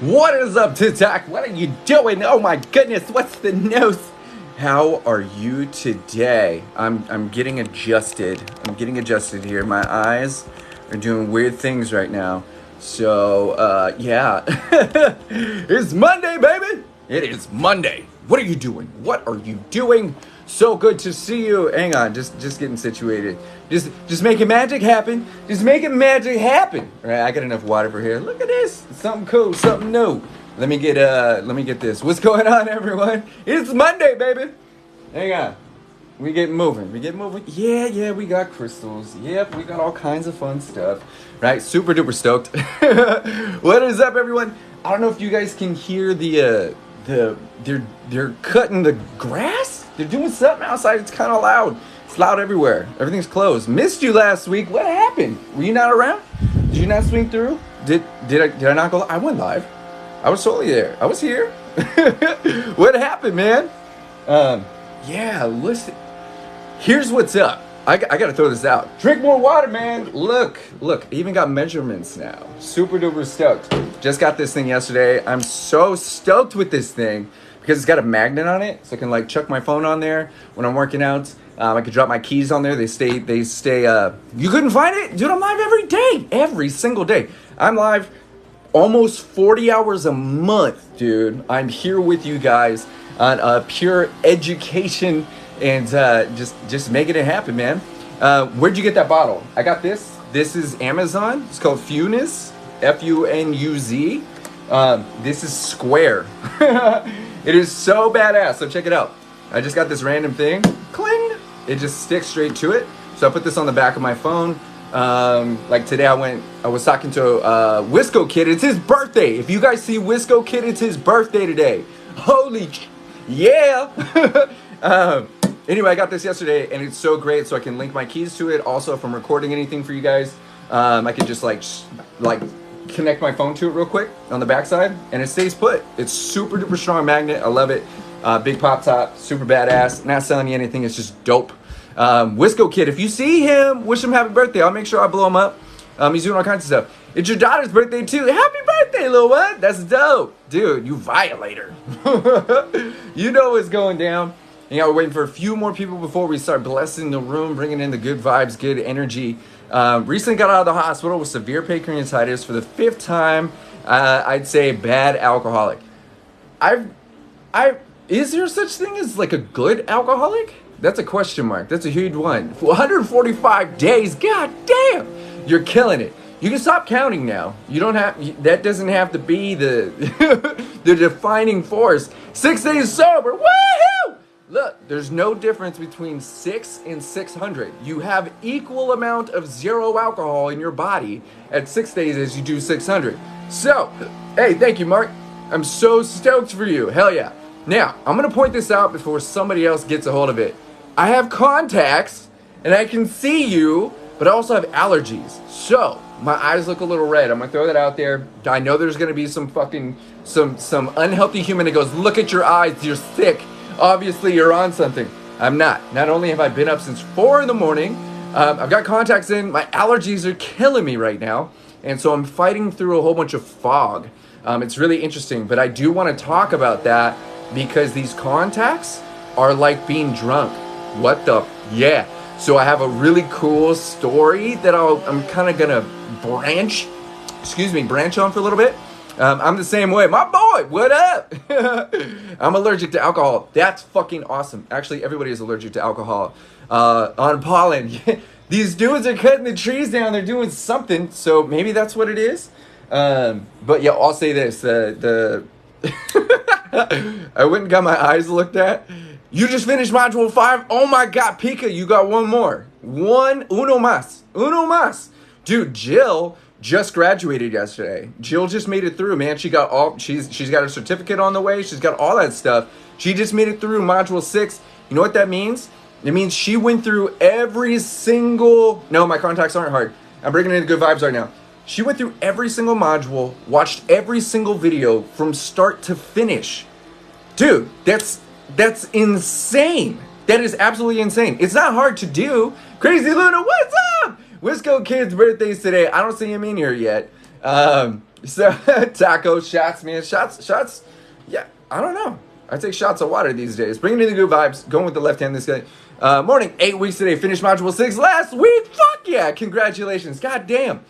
What is up, TikTok? What are you doing? Oh my goodness, what's the news? How are you today? I'm getting adjusted. I'm getting adjusted here. My eyes are doing weird things right now. So, yeah. It's Monday, baby! It is Monday. What are you doing? What are you doing? So good to see you. Hang on, just getting situated. Just making magic happen. Just making magic happen. All right, I got enough water for here. Look at this. Something cool, something new. Let me get this. What's going on, everyone? It's Monday, baby. Hang on. We get moving. We get moving. Yeah, we got crystals. Yep, we got all kinds of fun stuff. Right? Super duper stoked. What is up, everyone? I don't know if you guys can hear they're cutting the grass. They're doing something outside. It's kind of loud. It's loud everywhere. Everything's closed. Missed you last week. What happened? Were you not around? Did you not swing through? Did I not go? I went live. I was totally there. I was here. What happened, man? Yeah, listen. Here's what's up. I gotta throw this out. Drink more water, man. Look. I even got measurements now. Super duper stoked. Just got this thing yesterday. I'm so stoked with this thing because it's got a magnet on it, so I can like chuck my phone on there when I'm working out. I could drop my keys on there. They stay. You couldn't find it, dude. I'm live every day, every single day. I'm live almost 40 hours a month, dude. I'm here with you guys on pure education and just making it happen, man. Where'd you get that bottle? I got this. This is Amazon. It's called Funuz, Funuz. This is square. It is so badass. So check it out. I just got this random thing. Cling. It just sticks straight to it. So I put this on the back of my phone. Like today I was talking to Wisco Kid. It's his birthday. If you guys see Wisco Kid, it's his birthday today. Holy yeah. Anyway, I got this yesterday and it's so great. So I can link my keys to it. Also, if I'm recording anything for you guys, I can just like connect my phone to it real quick on the backside and it stays put. It's super duper strong magnet. I love it. Big pop top, super badass. Not selling you anything. It's just dope. Wisco Kid, if you see him, wish him happy birthday. I'll make sure I blow him up. He's doing all kinds of stuff. It's your daughter's birthday too. Happy birthday, little one. That's dope. Dude, you violator. You know what's going down. And yeah, we're waiting for a few more people before we start blessing the room, bringing in the good vibes, good energy. Recently got out of the hospital with severe pancreatitis for the 5th time. I'd say bad alcoholic. Is there such thing as like a good alcoholic? That's a question mark. That's a huge one. 145 days. God damn. You're killing it. You can stop counting now. You don't have, that doesn't have to be the the defining force. 6 days sober. Woohoo! Look, there's no difference between 6 and 600. You have equal amount of zero alcohol in your body at 6 days as you do 600. So, hey, thank you, Mark. I'm so stoked for you. Hell yeah. Now, I'm going to point this out before somebody else gets a hold of it. I have contacts and I can see you, but I also have allergies. So, my eyes look a little red. I'm going to throw that out there. I know there's going to be some unhealthy human that goes, look at your eyes, you're sick. Obviously, you're on something. I'm not. Not only have I been up since 4 in the morning, I've got contacts in. My allergies are killing me right now. And so I'm fighting through a whole bunch of fog. It's really interesting. But I do want to talk about that because these contacts are like being drunk. What the? Yeah. So I have a really cool story that I'm kind of going to branch on for a little bit. I'm the same way. My boy, what up? I'm allergic to alcohol. That's fucking awesome. Actually, everybody is allergic to alcohol. On pollen. These dudes are cutting the trees down. They're doing something. So maybe that's what it is. But yeah, I'll say this. I went and got my eyes looked at. You just finished module 5. Oh my God, Pika, you got one more. Uno más. Dude, Jill just graduated yesterday. Jill just made it through, man. She's got a certificate on the way. She's got all that stuff. She just made it through module 6. You know what that means? It means she went through every single... No, my contacts aren't hard. I'm bringing in the good vibes right now. She went through every single module, watched every single video from start to finish. Dude, that's insane. That is absolutely insane. It's not hard to do. Crazy Luna, what's up? Wisco Kid's birthday's today. I don't see him in here yet. So taco shots, man. Shots. Yeah, I don't know. I take shots of water these days. Bringing in the good vibes. Going with the left hand this day. Morning, 8 weeks today. Finished module 6 last week. Fuck yeah. Congratulations. God damn.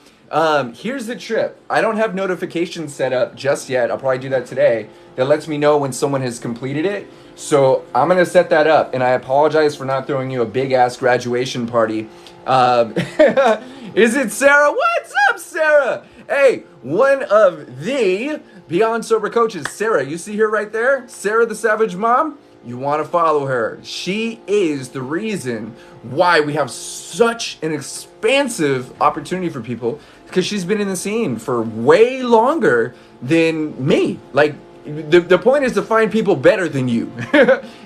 Here's the trip. I don't have notifications set up just yet. I'll probably do that today. That lets me know when someone has completed it. So I'm going to set that up. And I apologize for not throwing you a big ass graduation party. Is it Sarah? What's up, Sarah? Hey, one of the Beyond Sober coaches, Sarah. You see her right there? Sarah the Savage Mom? You want to follow her. She is the reason why we have such an expansive opportunity for people, because she's been in the scene for way longer than me. Like, the point is to find people better than you.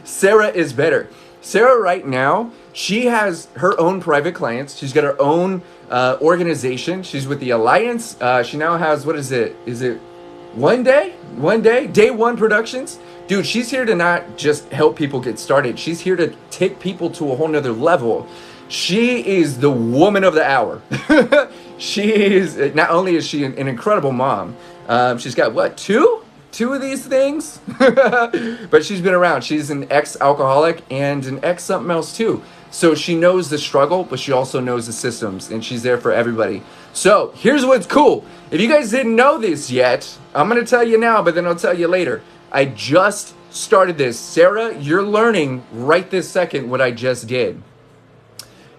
Sarah is better. Sarah right now, she has her own private clients. She's got her own organization. She's with the Alliance. She now has, what is it? Is it One Day? Day One Productions? Dude, she's here to not just help people get started. She's here to take people to a whole nother level. She is the woman of the hour. She is, not only is she an incredible mom, she's got what, two of these things? But she's been around. She's an ex-alcoholic and an ex-something else too. So she knows the struggle, but she also knows the systems, and she's there for everybody. So here's what's cool. If you guys didn't know this yet, I'm going to tell you now, but then I'll tell you later. I just started this. Sarah, you're learning right this second what I just did.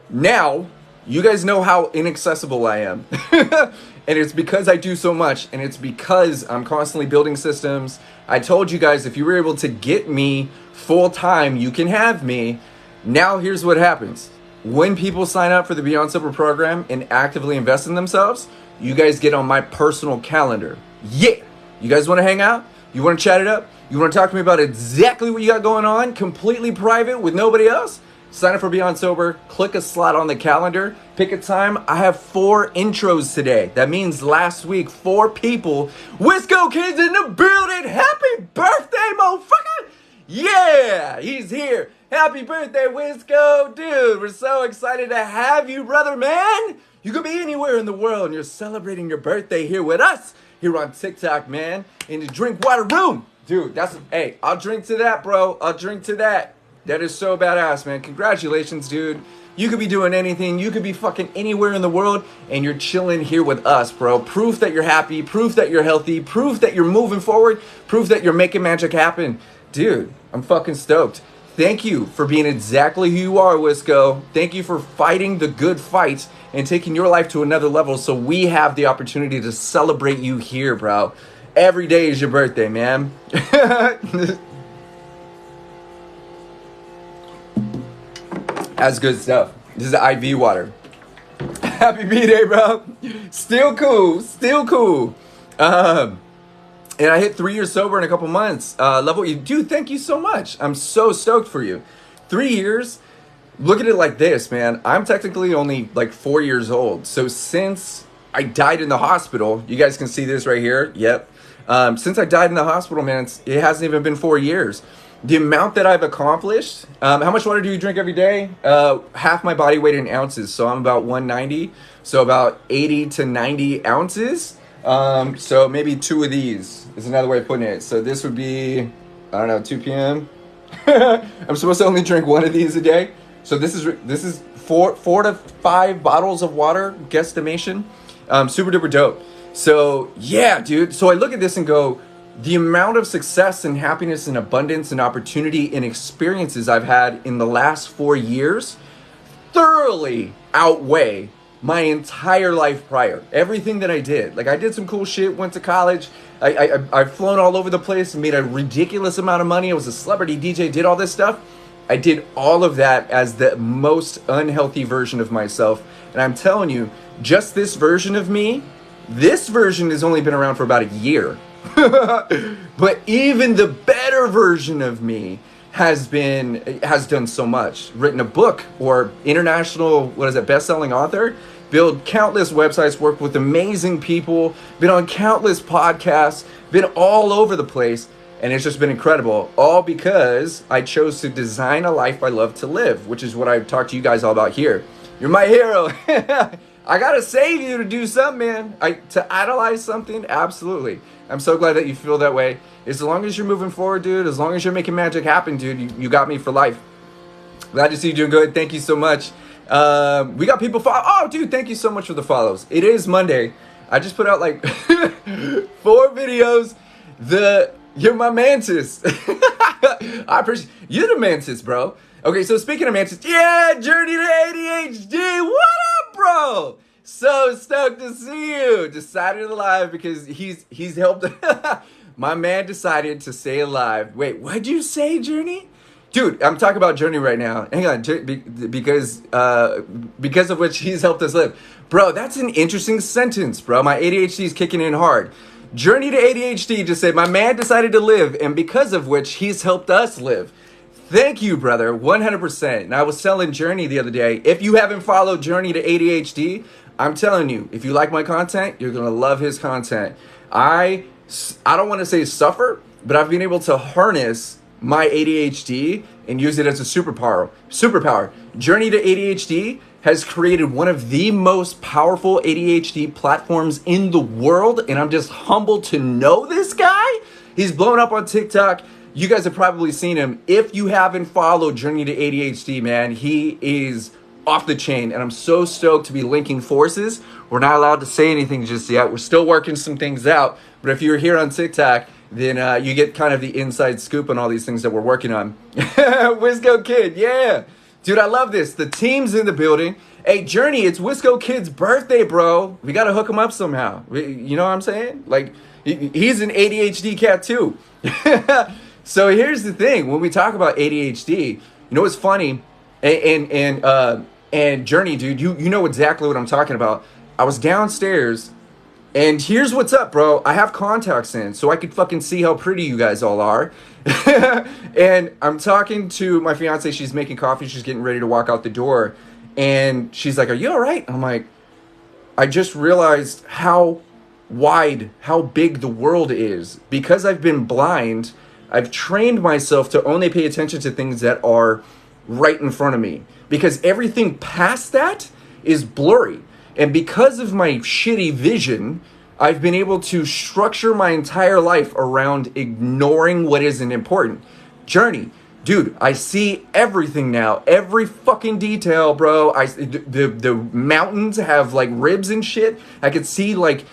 Now, you guys know how inaccessible I am. And it's because I do so much, and it's because I'm constantly building systems. I told you guys, if you were able to get me full time, you can have me. Now, here's what happens. When people sign up for the Beyond Sober program and actively invest in themselves, you guys get on my personal calendar. Yeah! You guys want to hang out? You want to chat it up? You want to talk to me about exactly what you got going on, completely private with nobody else? Sign up for Beyond Sober, click a slot on the calendar, pick a time. I have 4 intros today. That means last week, 4 people. Wisco Kids in the building. Happy birthday, motherfucker! Yeah, he's here. Happy birthday, Wisco. Dude, we're so excited to have you, brother, man. You could be anywhere in the world and you're celebrating your birthday here with us. Here on TikTok, man, in the Drink Water Room. Dude, hey, I'll drink to that, bro. I'll drink to that. That is so badass, man. Congratulations, dude. You could be doing anything. You could be fucking anywhere in the world, and you're chilling here with us, bro. Proof that you're happy, proof that you're healthy, proof that you're moving forward, proof that you're making magic happen. Dude, I'm fucking stoked. Thank you for being exactly who you are, Wisco. Thank you for fighting the good fight and taking your life to another level so we have the opportunity to celebrate you here, bro. Every day is your birthday, man. That's good stuff. This is IV water. Happy B-Day, bro. Still cool. And I hit 3 years sober in a couple months. Love what you do. Thank you so much. I'm so stoked for you. 3 years. Look at it like this, man. I'm technically only like 4 years old. So since I died in the hospital, you guys can see this right here. Yep. Since I died in the hospital, man, it hasn't even been 4 years. The amount that I've accomplished, how much water do you drink every day? Half my body weight in ounces. So I'm about 190. So about 80 to 90 ounces. So maybe 2 of these is another way of putting it. So this would be, I don't know, 2 p.m. I'm supposed to only drink 1 of these a day. So this is 4 to 5 bottles of water, guesstimation. Super duper dope. So yeah, dude. So I look at this and go, the amount of success and happiness and abundance and opportunity and experiences I've had in the last 4 years thoroughly outweigh my entire life prior. Everything that I did. Like, I did some cool shit, went to college. I've flown all over the place and made a ridiculous amount of money. I was a celebrity DJ, did all this stuff. I did all of that as the most unhealthy version of myself. And I'm telling you, just this version of me, this version has only been around for about a year. But even the better version of me has done so much. Written a book, or international, best-selling author, built countless websites, worked with amazing people, been on countless podcasts, been all over the place, and it's just been incredible. All because I chose to design a life I love to live, which is what I talk to you guys all about here. You're my hero. I gotta save you to do something, man. To idolize something, absolutely. I'm so glad that you feel that way. As long as you're moving forward, dude, as long as you're making magic happen, dude, you got me for life. Glad to see you doing good. Thank you so much. We got people follow. Oh, dude, thank you so much for the follows. It is Monday. I just put out like 4 videos. You're my mantis. I appreciate you're the mantis, bro. Okay, so speaking of mantis, yeah, Journey to ADHD. What up, bro? So stoked to see you. Decided to live because he's helped. My man decided to stay alive. Wait, what'd you say, Journey? Dude, I'm talking about Journey right now. Hang on, because of which he's helped us live. Bro, that's an interesting sentence, bro. My ADHD is kicking in hard. Journey to ADHD just said, my man decided to live, and because of which he's helped us live. Thank you, brother, 100%. And I was telling Journey the other day, if you haven't followed Journey to ADHD, I'm telling you, if you like my content, you're going to love his content. I don't want to say suffer, but I've been able to harness my ADHD and use it as a superpower. Journey to ADHD has created one of the most powerful ADHD platforms in the world, and I'm just humbled to know this guy. He's blown up on TikTok. You guys have probably seen him. If you haven't followed Journey to ADHD, man, he is off the chain, and I'm so stoked to be linking forces. We're not allowed to say anything just yet. We're still working some things out, but if you're here on TikTok, then you get kind of the inside scoop on all these things that we're working on. Wisco Kid, yeah. Dude, I love this. The team's in the building. Hey, Journey, it's Wisco Kid's birthday, bro. We got to hook him up somehow. You know what I'm saying? Like, he's an ADHD cat, too. So here's the thing. When we talk about ADHD, you know what's funny? And Journey, dude, you know exactly what I'm talking about. I was downstairs, and here's what's up, bro. I have contacts in, so I could fucking see how pretty you guys all are. And I'm talking to my fiance. She's making coffee. She's getting ready to walk out the door. And she's like, are you all right? I'm like, I just realized how wide, how big the world is. Because I've been blind, I've trained myself to only pay attention to things that are right in front of me. Because everything past that is blurry. And because of my shitty vision, I've been able to structure my entire life around ignoring what isn't important. Journey, dude, I see everything now. Every fucking detail, bro. The mountains have like ribs and shit. I could see like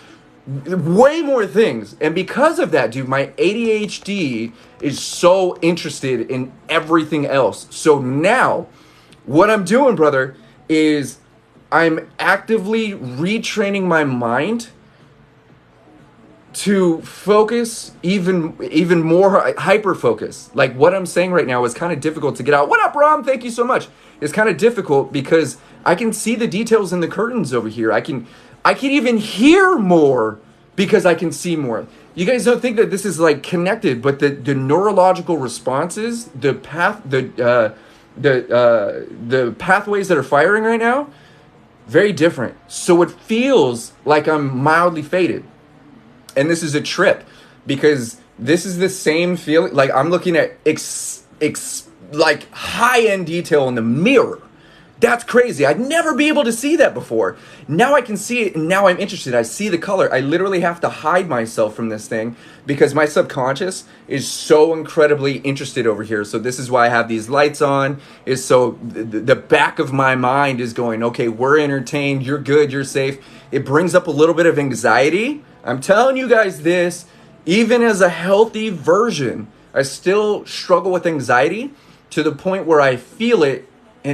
way more things. And because of that, dude, my ADHD is so interested in everything else. So now, what I'm doing, brother, is I'm actively retraining my mind to focus even more hyper focus. Like what I'm saying right now is kind of difficult to get out. What up, Rom? Thank you so much. It's kind of difficult because I can see the details in the curtains over here. I can even hear more because I can see more. You guys don't think that this is like connected, but the neurological responses, the pathways that are firing right now, very different. So it feels like I'm mildly faded. And this is a trip because this is the same feeling. Like I'm looking at like high-end detail in the mirror. That's crazy. I'd never be able to see that before. Now I can see it, and now I'm interested. I see the color. I literally have to hide myself from this thing because my subconscious is so incredibly interested over here. So this is why I have these lights on. Is so the back of my mind is going, okay, we're entertained. You're good. You're safe. It brings up a little bit of anxiety. I'm telling you guys this, even as a healthy version, I still struggle with anxiety to the point where I feel it,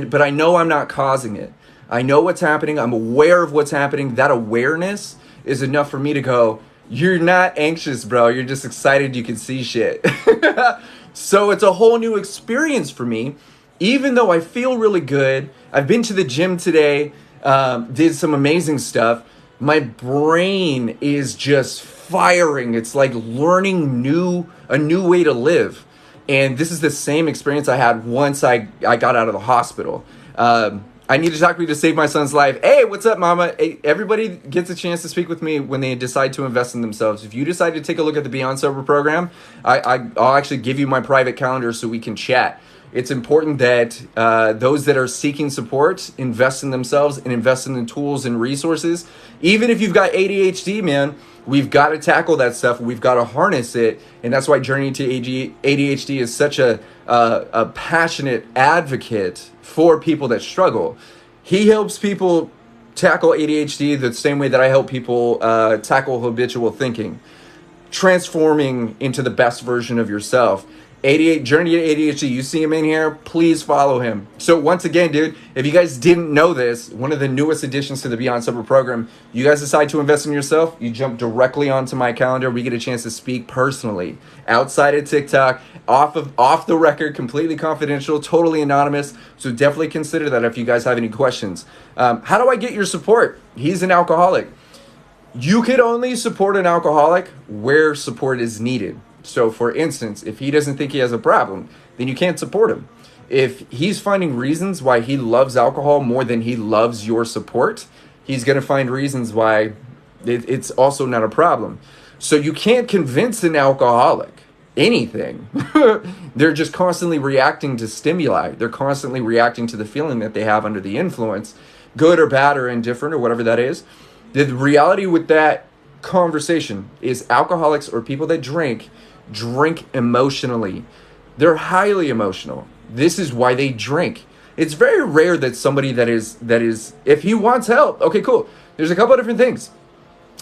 but I know I'm not causing it. I know what's happening. I'm aware of what's happening. That awareness is enough for me to go, you're not anxious, bro. You're just excited you can see shit. So it's a whole new experience for me, even though I feel really good. I've been to the gym today, did some amazing stuff. My brain is just firing. It's like learning a new way to live. And this is the same experience I had once I got out of the hospital. I need to talk to you to save my son's life. Hey, what's up, mama? Hey, everybody gets a chance to speak with me when they decide to invest in themselves. If you decide to take a look at the Beyond Sober program, I'll actually give you my private calendar so we can chat. It's important that those that are seeking support invest in themselves and invest in the tools and resources. Even if you've got ADHD, man, we've got to tackle that stuff. We've got to harness it. And that's why Journey to ADHD is such a passionate advocate for people that struggle. He helps people tackle ADHD the same way that I help people tackle habitual thinking, transforming into the best version of yourself. 88 Journey to ADHD, you see him in here, please follow him. So once again, dude, if you guys didn't know this, one of the newest additions to the Beyond Sober program, you guys decide to invest in yourself, you jump directly onto my calendar. We get a chance to speak personally, outside of TikTok, off the record, completely confidential, totally anonymous. So definitely consider that if you guys have any questions. How do I get your support? He's an alcoholic. You could only support an alcoholic where support is needed. So for instance, if he doesn't think he has a problem, then you can't support him. If he's finding reasons why he loves alcohol more than he loves your support, he's going to find reasons why it's also not a problem. So you can't convince an alcoholic anything. They're just constantly reacting to stimuli. They're constantly reacting to the feeling that they have under the influence, good or bad or indifferent or whatever that is. The reality with that conversation is alcoholics or people that drink emotionally. They're highly emotional. This is why they drink. It's very rare that somebody that is if he wants help, okay, cool. There's a couple of different things.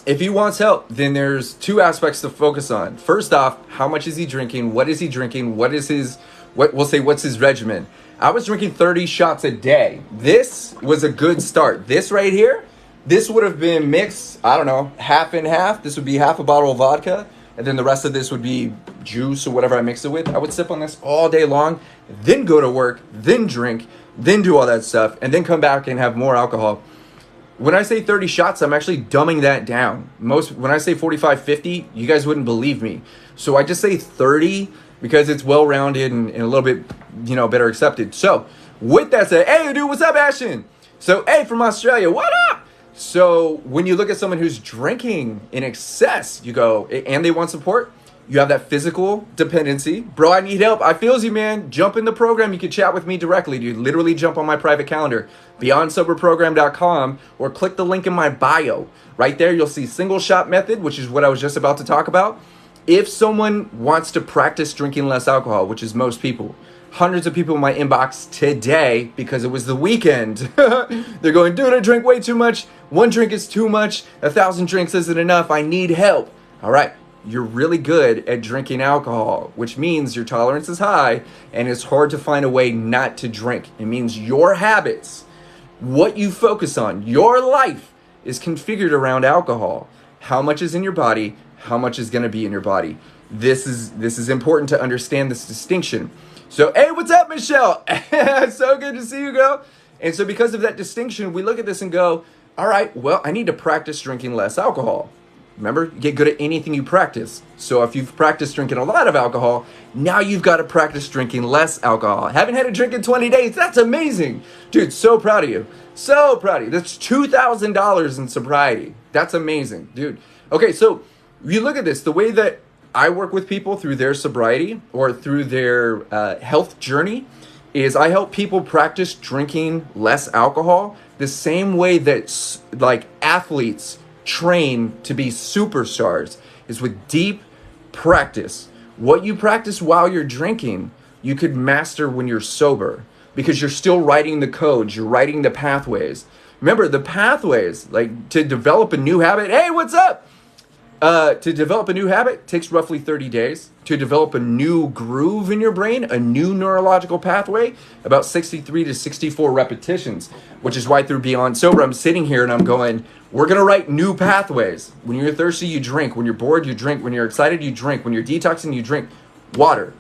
If he wants help, then there's two aspects to focus on. First off, how much is he drinking? What is he drinking? What's his regimen? I was drinking 30 shots a day. This was a good start. This right here, this would have been mixed, I don't know, half and half. This would be half a bottle of vodka, and then the rest of this would be juice or whatever I mix it with. I would sip on this all day long, then go to work, then drink, then do all that stuff, and then come back and have more alcohol. When I say 30 shots, I'm actually dumbing that down. When I say 45, 50, you guys wouldn't believe me. So I just say 30 because it's well-rounded and a little bit, better accepted. So with that said, hey, dude, what's up, Ashton? So, hey, from Australia, what up? So when you look at someone who's drinking in excess, you go, and they want support, you have that physical dependency. Bro, I need help. I feels you, man. Jump in the program. You can chat with me directly, dude. Literally jump on my private calendar, beyondsoberprogram.com, or click the link in my bio. Right there, you'll see single shot method, which is what I was just about to talk about. If someone wants to practice drinking less alcohol, which is most people, hundreds of people in my inbox today, because it was the weekend, they're going, dude, I drink way too much. One drink is too much. 1,000 drinks isn't enough. I need help. All right. You're really good at drinking alcohol, which means your tolerance is high and it's hard to find a way not to drink. It means your habits, what you focus on, your life is configured around alcohol. How much is in your body? How much is going to be in your body? This is important to understand this distinction. So, hey, what's up, Michelle? So good to see you, girl. And so because of that distinction, we look at this and go, all right, well, I need to practice drinking less alcohol. Remember, you get good at anything you practice. So if you've practiced drinking a lot of alcohol, now you've got to practice drinking less alcohol. Haven't had a drink in 20 days. That's amazing. Dude, so proud of you. So proud of you. That's $2,000 in sobriety. That's amazing, dude. Okay, so you look at this, the way that I work with people through their sobriety or through their health journey is I help people practice drinking less alcohol the same way that like athletes train to be superstars, is with deep practice. What you practice while you're drinking, you could master when you're sober because you're still writing the codes, you're writing the pathways. Remember, the pathways, like to develop a new habit. Hey, what's up? To develop a new habit takes roughly 30 days. To develop a new groove in your brain, a new neurological pathway, about 63 to 64 repetitions, which is why through Beyond Sober, I'm sitting here and I'm going, we're going to write new pathways. When you're thirsty, you drink. When you're bored, you drink. When you're excited, you drink. When you're detoxing, you drink water.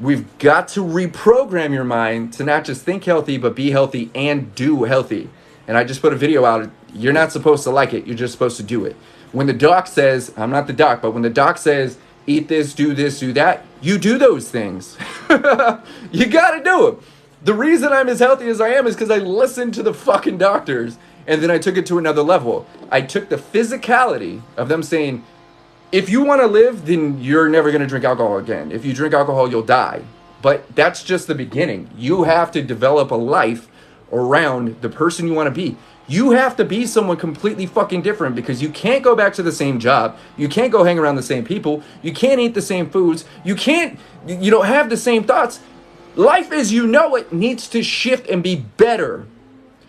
We've got to reprogram your mind to not just think healthy, but be healthy and do healthy. And I just put a video out. You're not supposed to like it. You're just supposed to do it. When the doc says, I'm not the doc, but when the doc says, eat this, do that, you do those things. You got to do them. The reason I'm as healthy as I am is because I listened to the fucking doctors, and then I took it to another level. I took the physicality of them saying, if you want to live, then you're never going to drink alcohol again. If you drink alcohol, you'll die. But that's just the beginning. You have to develop a life around the person you want to be. You have to be someone completely fucking different, because you can't go back to the same job. You can't go hang around the same people. You can't eat the same foods. You don't have the same thoughts. Life as you know it needs to shift and be better.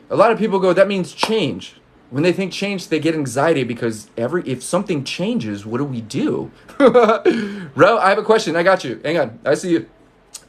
A lot of people go, that means change. When they think change, they get anxiety, because if something changes, what do we do? Bro, I have a question. I got you. Hang on. I see you.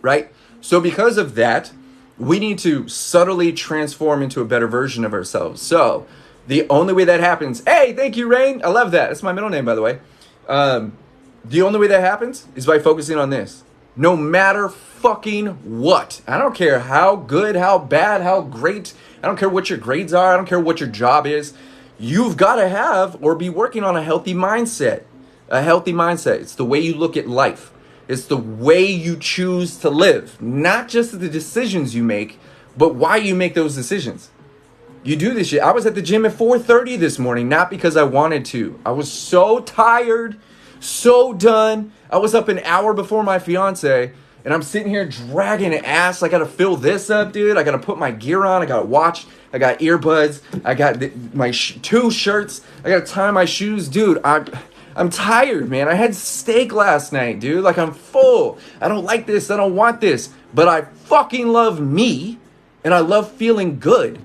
Right? So because of that, we need to subtly transform into a better version of ourselves. So the only way that happens, hey, thank you, Rain. I love that. That's my middle name, by the way. The only way that happens is by focusing on this. No matter fucking what. I don't care how good, how bad, how great. I don't care what your grades are. I don't care what your job is. You've got to have or be working on a healthy mindset. A healthy mindset. It's the way you look at life. It's the way you choose to live. Not just the decisions you make, but why you make those decisions. You do this shit. I was at the gym at 4:30 this morning, not because I wanted to. I was so tired, so done. I was up an hour before my fiance, and I'm sitting here dragging ass. I gotta fill this up, dude. I gotta put my gear on. I got a watch. I got earbuds. I got my 2 shirts. I gotta tie my shoes. Dude, I'm tired, man. I had steak last night, dude. Like, I'm full. I don't like this. I don't want this. But I fucking love me, and I love feeling good.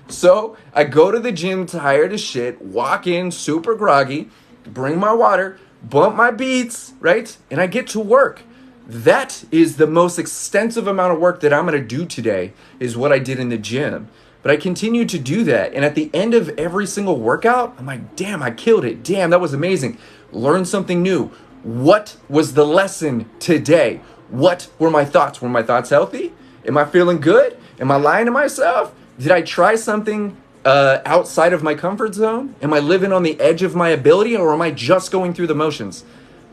So I go to the gym tired as shit, walk in super groggy, bring my water, bump my beats, right? And I get to work. That is the most extensive amount of work that I'm going to do today, is what I did in the gym. But I continue to do that. And at the end of every single workout, I'm like, damn, I killed it. Damn, that was amazing. Learn something new. What was the lesson today? What were my thoughts? Were my thoughts healthy? Am I feeling good? Am I lying to myself? Did I try something outside of my comfort zone? Am I living on the edge of my ability, or am I just going through the motions?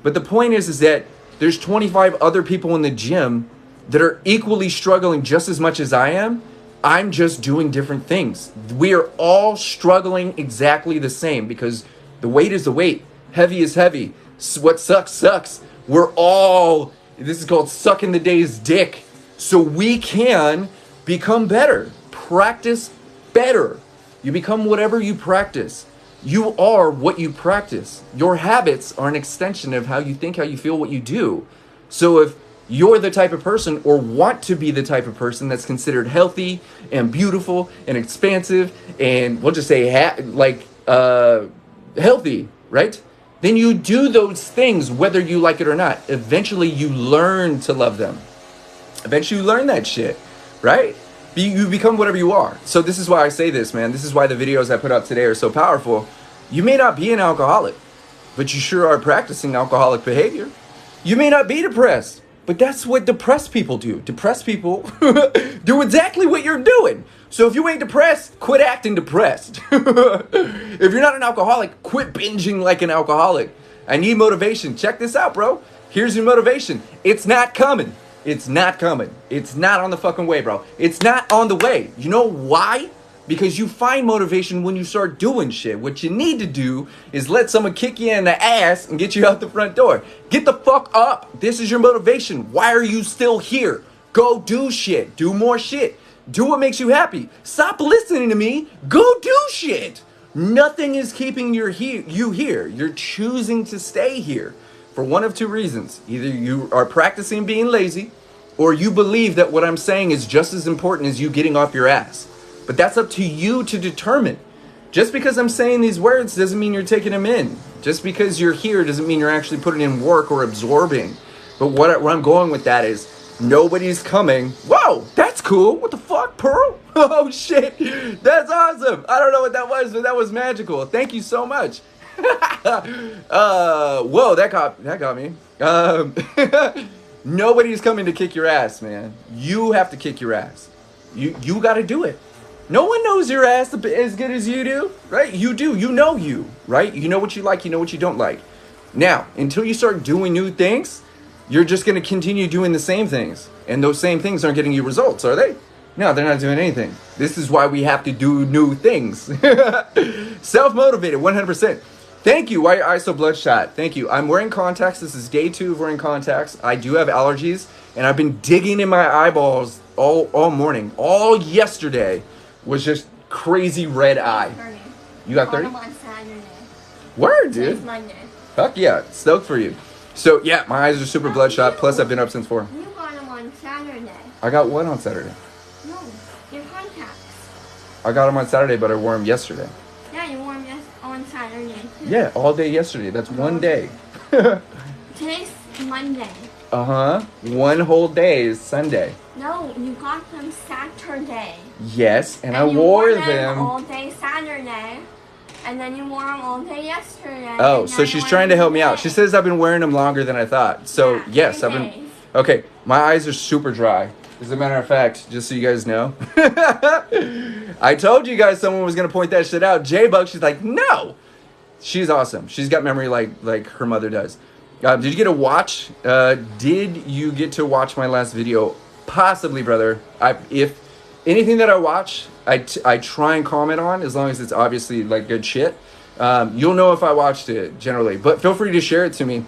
But the point is that there's 25 other people in the gym that are equally struggling just as much as I am. I'm just doing different things. We are all struggling exactly the same, because the weight is the weight. Heavy is heavy. What sucks, sucks. This is called sucking the day's dick. So we can become better. Practice better. You become whatever you practice. You are what you practice. Your habits are an extension of how you think, how you feel, what you do. So if you're the type of person, or want to be the type of person, that's considered healthy and beautiful and expansive, and we'll just say healthy, right? Then you do those things whether you like it or not. Eventually you learn to love them. Eventually you learn that shit, right? You become whatever you are. So this is why I say this, man. This is why the videos I put out today are so powerful. You may not be an alcoholic, but you sure are practicing alcoholic behavior. You may not be depressed, but that's what depressed people do. Depressed people do exactly what you're doing. So if you ain't depressed, quit acting depressed. If you're not an alcoholic, quit binging like an alcoholic. I need motivation. Check this out, bro. Here's your motivation. It's not coming. It's not coming. It's not on the fucking way, bro. It's not on the way. You know why? Because you find motivation when you start doing shit. What you need to do is let someone kick you in the ass and get you out the front door. Get the fuck up. This is your motivation. Why are you still here? Go do shit. Do more shit. Do what makes you happy. Stop listening to me. Go do shit. Nothing is keeping you here. You're choosing to stay here for one of two reasons. Either you are practicing being lazy, or you believe that what I'm saying is just as important as you getting off your ass. But that's up to you to determine. Just because I'm saying these words doesn't mean you're taking them in. Just because you're here doesn't mean you're actually putting in work or absorbing. But where I'm going with that is, nobody's coming. Whoa, that's cool. What the fuck, Pearl? Oh shit, that's awesome. I don't know what that was, but that was magical. Thank you so much. Whoa, that got me. Nobody's coming to kick your ass, man. You have to kick your ass. You got to do it. No one knows your ass as good as you do, right? You do. You know you, right? You know what you like. You know what you don't like. Now, until you start doing new things, you're just going to continue doing the same things. And those same things aren't getting you results, are they? No, they're not doing anything. This is why we have to do new things. Self-motivated, 100%. Thank you. Why are eyes so bloodshot? Thank you. I'm wearing contacts. This is day 2 of wearing contacts. I do have allergies, and I've been digging in my eyeballs all morning. All yesterday was just crazy red eye. 30. You got 30? On Saturday. Word, dude. Today's Monday. Fuck yeah. Stoked for you. So, yeah, my eyes are super bloodshot. Plus, I've been up since 4. You got them on Saturday. I got one on Saturday. No, your contacts. I got them on Saturday, but I wore them yesterday. Yeah, you wore them on Saturday too. Yeah, all day yesterday. That's one day. Today's Monday. Uh-huh. One whole day is Sunday. No, you got them Saturday. Yes, and I you wore them them. all day Saturday. And then you wore them all day yesterday. Oh, so she's trying to help me out. She says I've been wearing them longer than I thought. So, yeah, yes, I've been... days. Okay, my eyes are super dry. As a matter of fact, just so you guys know. I told you guys someone was going to point that shit out. J-Bug, she's like, no! She's awesome. She's got memory like her mother does. Did you get to watch? Did you get to watch my last video? Possibly, brother. If anything that I watch, I try and comment on, as long as it's obviously like good shit. You'll know if I watched it generally, but feel free to share it to me.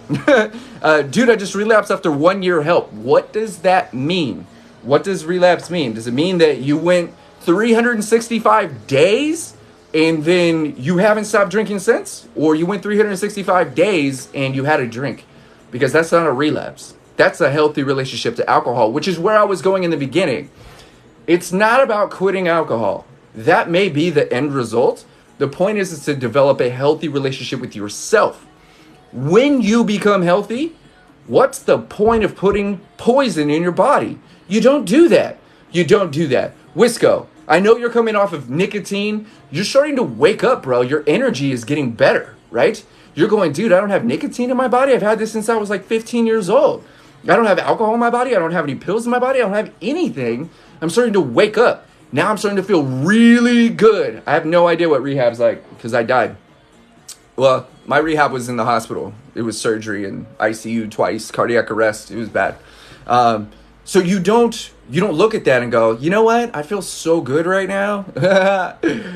Dude, I just relapsed after 1 year help. What does that mean? What does relapse mean? Does it mean that you went 365 days and then you haven't stopped drinking since? Or you went 365 days and you had a drink? Because that's not a relapse. That's a healthy relationship to alcohol, which is where I was going in the beginning. It's not about quitting alcohol. That may be the end result. The point is to develop a healthy relationship with yourself. When you become healthy, what's the point of putting poison in your body? You don't do that. You don't do that. Wisco, I know you're coming off of nicotine. You're starting to wake up, bro. Your energy is getting better, right? You're going, dude, I don't have nicotine in my body. I've had this since I was like 15 years old. I don't have alcohol in my body. I don't have any pills in my body. I don't have anything. I'm starting to wake up. Now I'm starting to feel really good. I have no idea what rehab's like because I died. Well, my rehab was in the hospital. It was surgery and ICU twice, cardiac arrest. It was bad. So you don't look at that and go, you know what? I feel so good right now.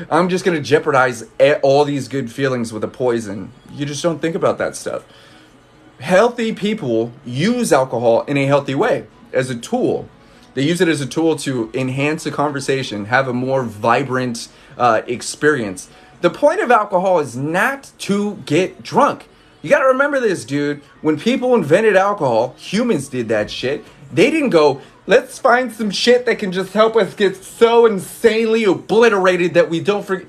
I'm just going to jeopardize all these good feelings with a poison. You just don't think about that stuff. Healthy people use alcohol in a healthy way as a tool. They use it as a tool to enhance a conversation, have a more vibrant experience. The point of alcohol is not to get drunk. You got to remember this, dude. When people invented alcohol, humans did that shit. They didn't go, let's find some shit that can just help us get so insanely obliterated that we don't forget.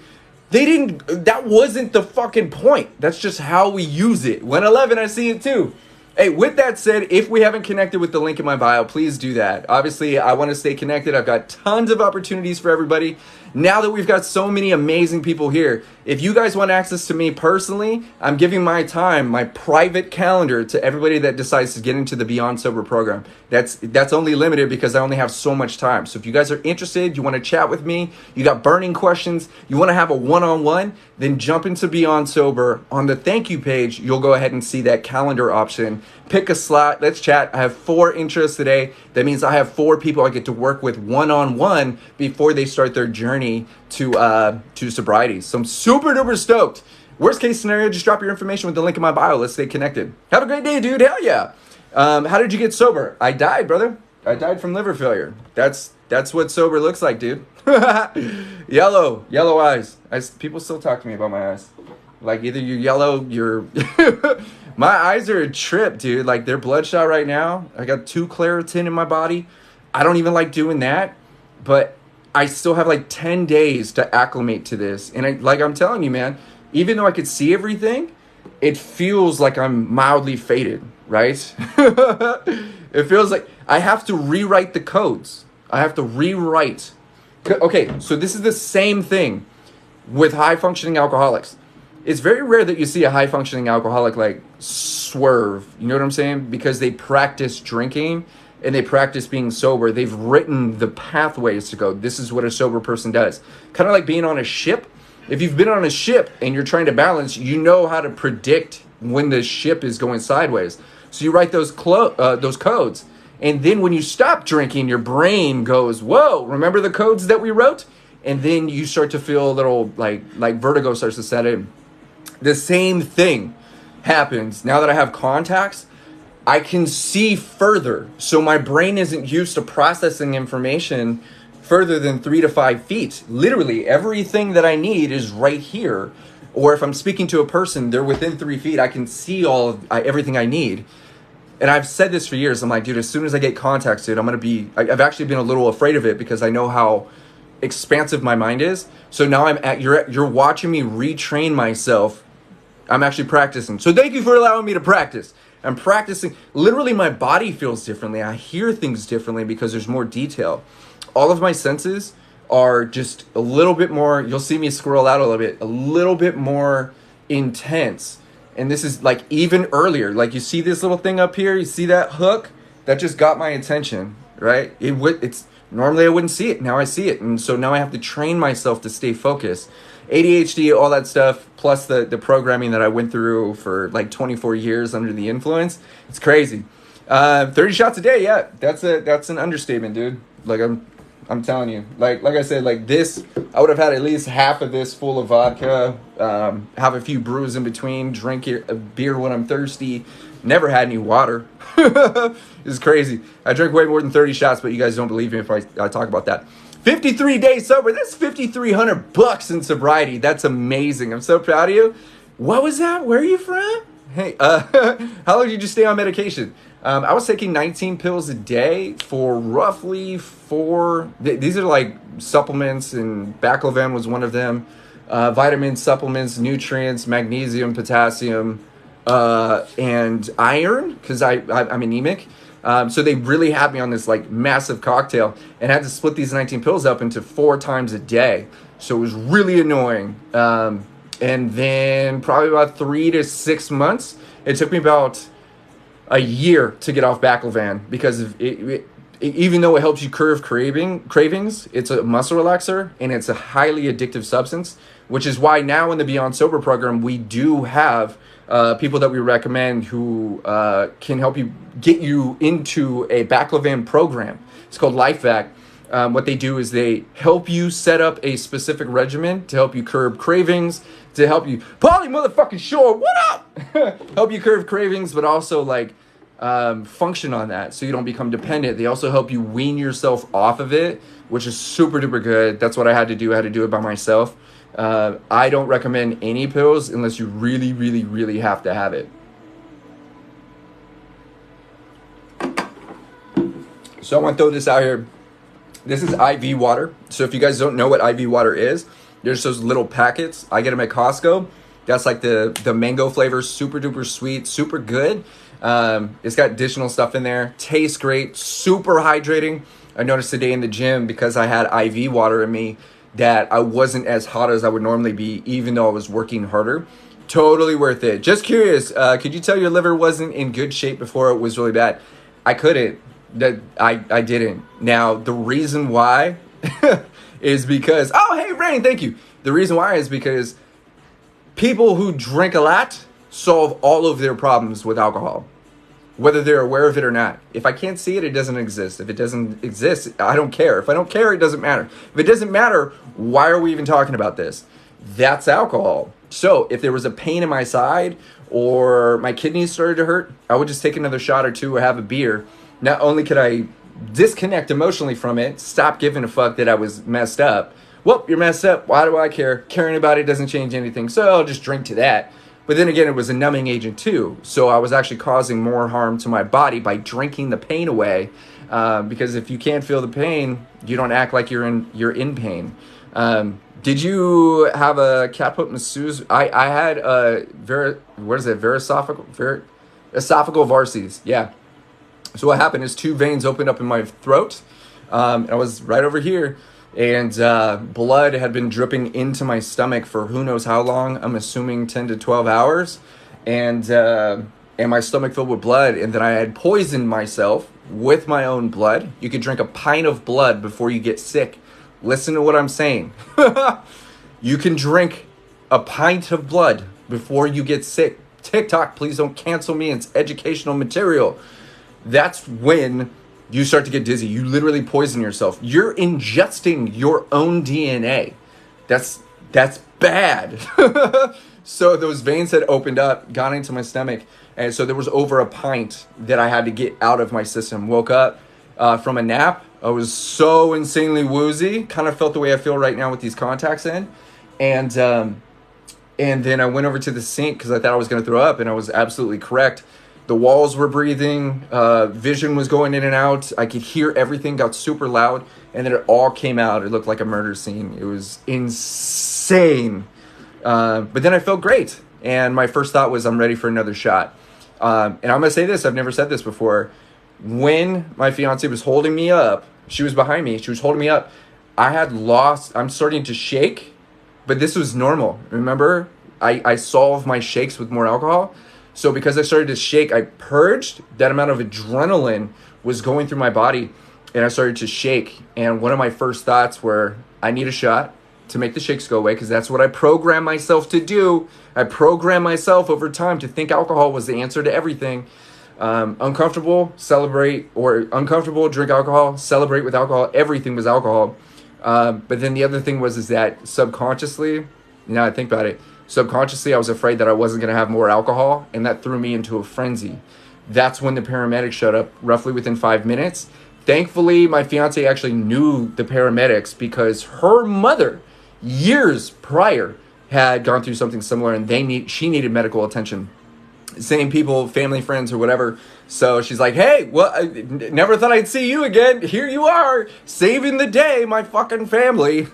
That wasn't the fucking point. That's just how we use it. 111, I see it too. Hey, with that said, if we haven't connected with the link in my bio, please do that. Obviously, I want to stay connected. I've got tons of opportunities for everybody. Now that we've got so many amazing people here, if you guys want access to me personally, I'm giving my time, my private calendar to everybody that decides to get into the Beyond Sober program. That's only limited because I only have so much time. So if you guys are interested, you want to chat with me, you got burning questions, you want to have a one-on-one, then jump into Beyond Sober. On the thank you page, you'll go ahead and see that calendar option. Pick a slot. Let's chat. I have 4 interests today. That means I have 4 people I get to work with one-on-one before they start their journey to sobriety. So I'm super duper stoked. Worst case scenario, just drop your information with the link in my bio. Let's stay connected. Have a great day, dude. Hell yeah. How did you get sober? I died, brother. I died from liver failure. That's what sober looks like, dude. Yellow eyes. People still talk to me about my eyes. Like either you're yellow, you're... My eyes are a trip, dude. Like they're bloodshot right now. I got 2 Claritin in my body. I don't even like doing that, but I still have like 10 days to acclimate to this. And I'm telling you, man, even though I could see everything, it feels like I'm mildly faded, right? It feels like I have to rewrite the codes. I have to rewrite. Okay, so this is the same thing with high-functioning alcoholics. It's very rare that you see a high-functioning alcoholic like swerve. You know what I'm saying? Because they practice drinking and they practice being sober. They've written the pathways to go, this is what a sober person does. Kind of like being on a ship. If you've been on a ship and you're trying to balance, you know how to predict when the ship is going sideways. So you write those codes. And then when you stop drinking, your brain goes, whoa, remember the codes that we wrote? And then you start to feel a little like vertigo starts to set in. The same thing happens now that I have contacts. I can see further, so my brain isn't used to processing information further than 3 to 5 feet. Literally, everything that I need is right here. Or if I'm speaking to a person, they're within 3 feet. I can see everything I need. And I've said this for years. I'm like, dude, as soon as I get contacts, dude, I've actually been a little afraid of it because I know how expansive my mind is. So now you're watching me retrain myself. I'm actually practicing. So thank you for allowing me to practice. I'm practicing. Literally, my body feels differently. I hear things differently because there's more detail. All of my senses are just a little bit more, you'll see me scroll out a little bit more intense. And this is like even earlier. Like you see this little thing up here? You see that hook? That just got my attention, right? It's normally I wouldn't see it. Now I see it. And so now I have to train myself to stay focused. ADHD, all that stuff, plus the programming that I went through for like 24 years under the influence. It's crazy. 30 shots a day, yeah. That's an understatement, dude. Like I'm telling you. Like I said, like this, I would have had at least half of this full of vodka, have a few brews in between, drink a beer when I'm thirsty. Never had any water. It's crazy. I drink way more than 30 shots, but you guys don't believe me if I talk about that. 53 days sober. That's $5,300 in sobriety. That's amazing. I'm so proud of you. What was that? Where are you from? Hey, how long did you stay on medication? I was taking 19 pills a day for roughly 4. These are like supplements, and Baclofen was one of them. Vitamin supplements, nutrients, magnesium, potassium, and iron, because I'm anemic. So they really had me on this like massive cocktail and had to split these 19 pills up into 4 times a day. So it was really annoying. And then probably about 3 to 6 months, it took me about a year to get off Baclofen because of it, even though it helps you curb cravings, it's a muscle relaxer and it's a highly addictive substance, which is why now in the Beyond Sober program, we do have people that we recommend who can help you get you into a Baclofen program. It's called LifeVac. What they do is they help you set up a specific regimen to help you curb cravings, to help you, Paulie motherfucking Shore, what up? Help you curb cravings, but also like function on that so you don't become dependent. They also help you wean yourself off of it, which is super duper good. That's what I had to do. I had to do it by myself. I don't recommend any pills unless you really, really, really have to have it. So I want to throw this out here. This is IV water. So if you guys don't know what IV water is, there's those little packets. I get them at Costco. That's like the mango flavor, super duper sweet, super good. It's got additional stuff in there. Tastes great, super hydrating. I noticed today in the gym because I had IV water in me that I wasn't as hot as I would normally be, even though I was working harder. Totally worth it. Just curious, could you tell your liver wasn't in good shape before it was really bad? I couldn't. I didn't. Now, the reason why is because, oh, hey, Rain, thank you. The reason why is because people who drink a lot solve all of their problems with alcohol, whether they're aware of it or not. If I can't see it, it doesn't exist. If it doesn't exist, I don't care. If I don't care, it doesn't matter. If it doesn't matter, why are we even talking about this? That's alcohol. So if there was a pain in my side or my kidneys started to hurt, I would just take another shot or two or have a beer. Not only could I disconnect emotionally from it, stop giving a fuck that I was messed up. Well, you're messed up. Why do I care? Caring about it doesn't change anything. So I'll just drink to that. But then again, it was a numbing agent too. So I was actually causing more harm to my body by drinking the pain away. Because if you can't feel the pain, you don't act like you're in pain. Did you have a caput masseuse? I had esophageal varices. Yeah. So what happened is 2 veins opened up in my throat. I was right over here. And blood had been dripping into my stomach for who knows how long. I'm assuming 10 to 12 hours. And my stomach filled with blood. And then I had poisoned myself with my own blood. You could drink a pint of blood before you get sick. Listen to what I'm saying. You can drink a pint of blood before you get sick. TikTok, please don't cancel me. It's educational material. That's when you start to get dizzy. You literally poison yourself. You're ingesting your own DNA. That's bad. So those veins had opened up, gone into my stomach, and so there was over a pint that I had to get out of my system. Woke up from a nap. I was so insanely woozy, kind of felt the way I feel right now with these contacts in, and then I went over to the sink because I thought I was going to throw up, and I was absolutely correct. The walls were breathing, vision was going in and out. I could hear everything, got super loud, and then it all came out. It looked like a murder scene. It was insane. But then I felt great, and my first thought was I'm ready for another shot. And I'm going to say this, I've never said this before. When my fiance was holding me up, she was behind me, she was holding me up, I'm starting to shake, but this was normal. Remember, I solve my shakes with more alcohol. So because I started to shake, I purged. That amount of adrenaline was going through my body, and I started to shake. And one of my first thoughts were, I need a shot to make the shakes go away, because that's what I programmed myself to do. I programmed myself over time to think alcohol was the answer to everything. Uncomfortable, celebrate, or uncomfortable, drink alcohol, celebrate with alcohol. Everything was alcohol. But then the other thing was that subconsciously, now I think about it, subconsciously I was afraid that I wasn't going to have more alcohol, and that threw me into a frenzy. That's when the paramedics showed up, roughly within 5 minutes. Thankfully, my fiance actually knew the paramedics because her mother, years prior, had gone through something similar, and she needed medical attention. Same people, family, friends, or whatever. So she's like, hey, well, I never thought I'd see you again. Here you are, saving the day, my fucking family.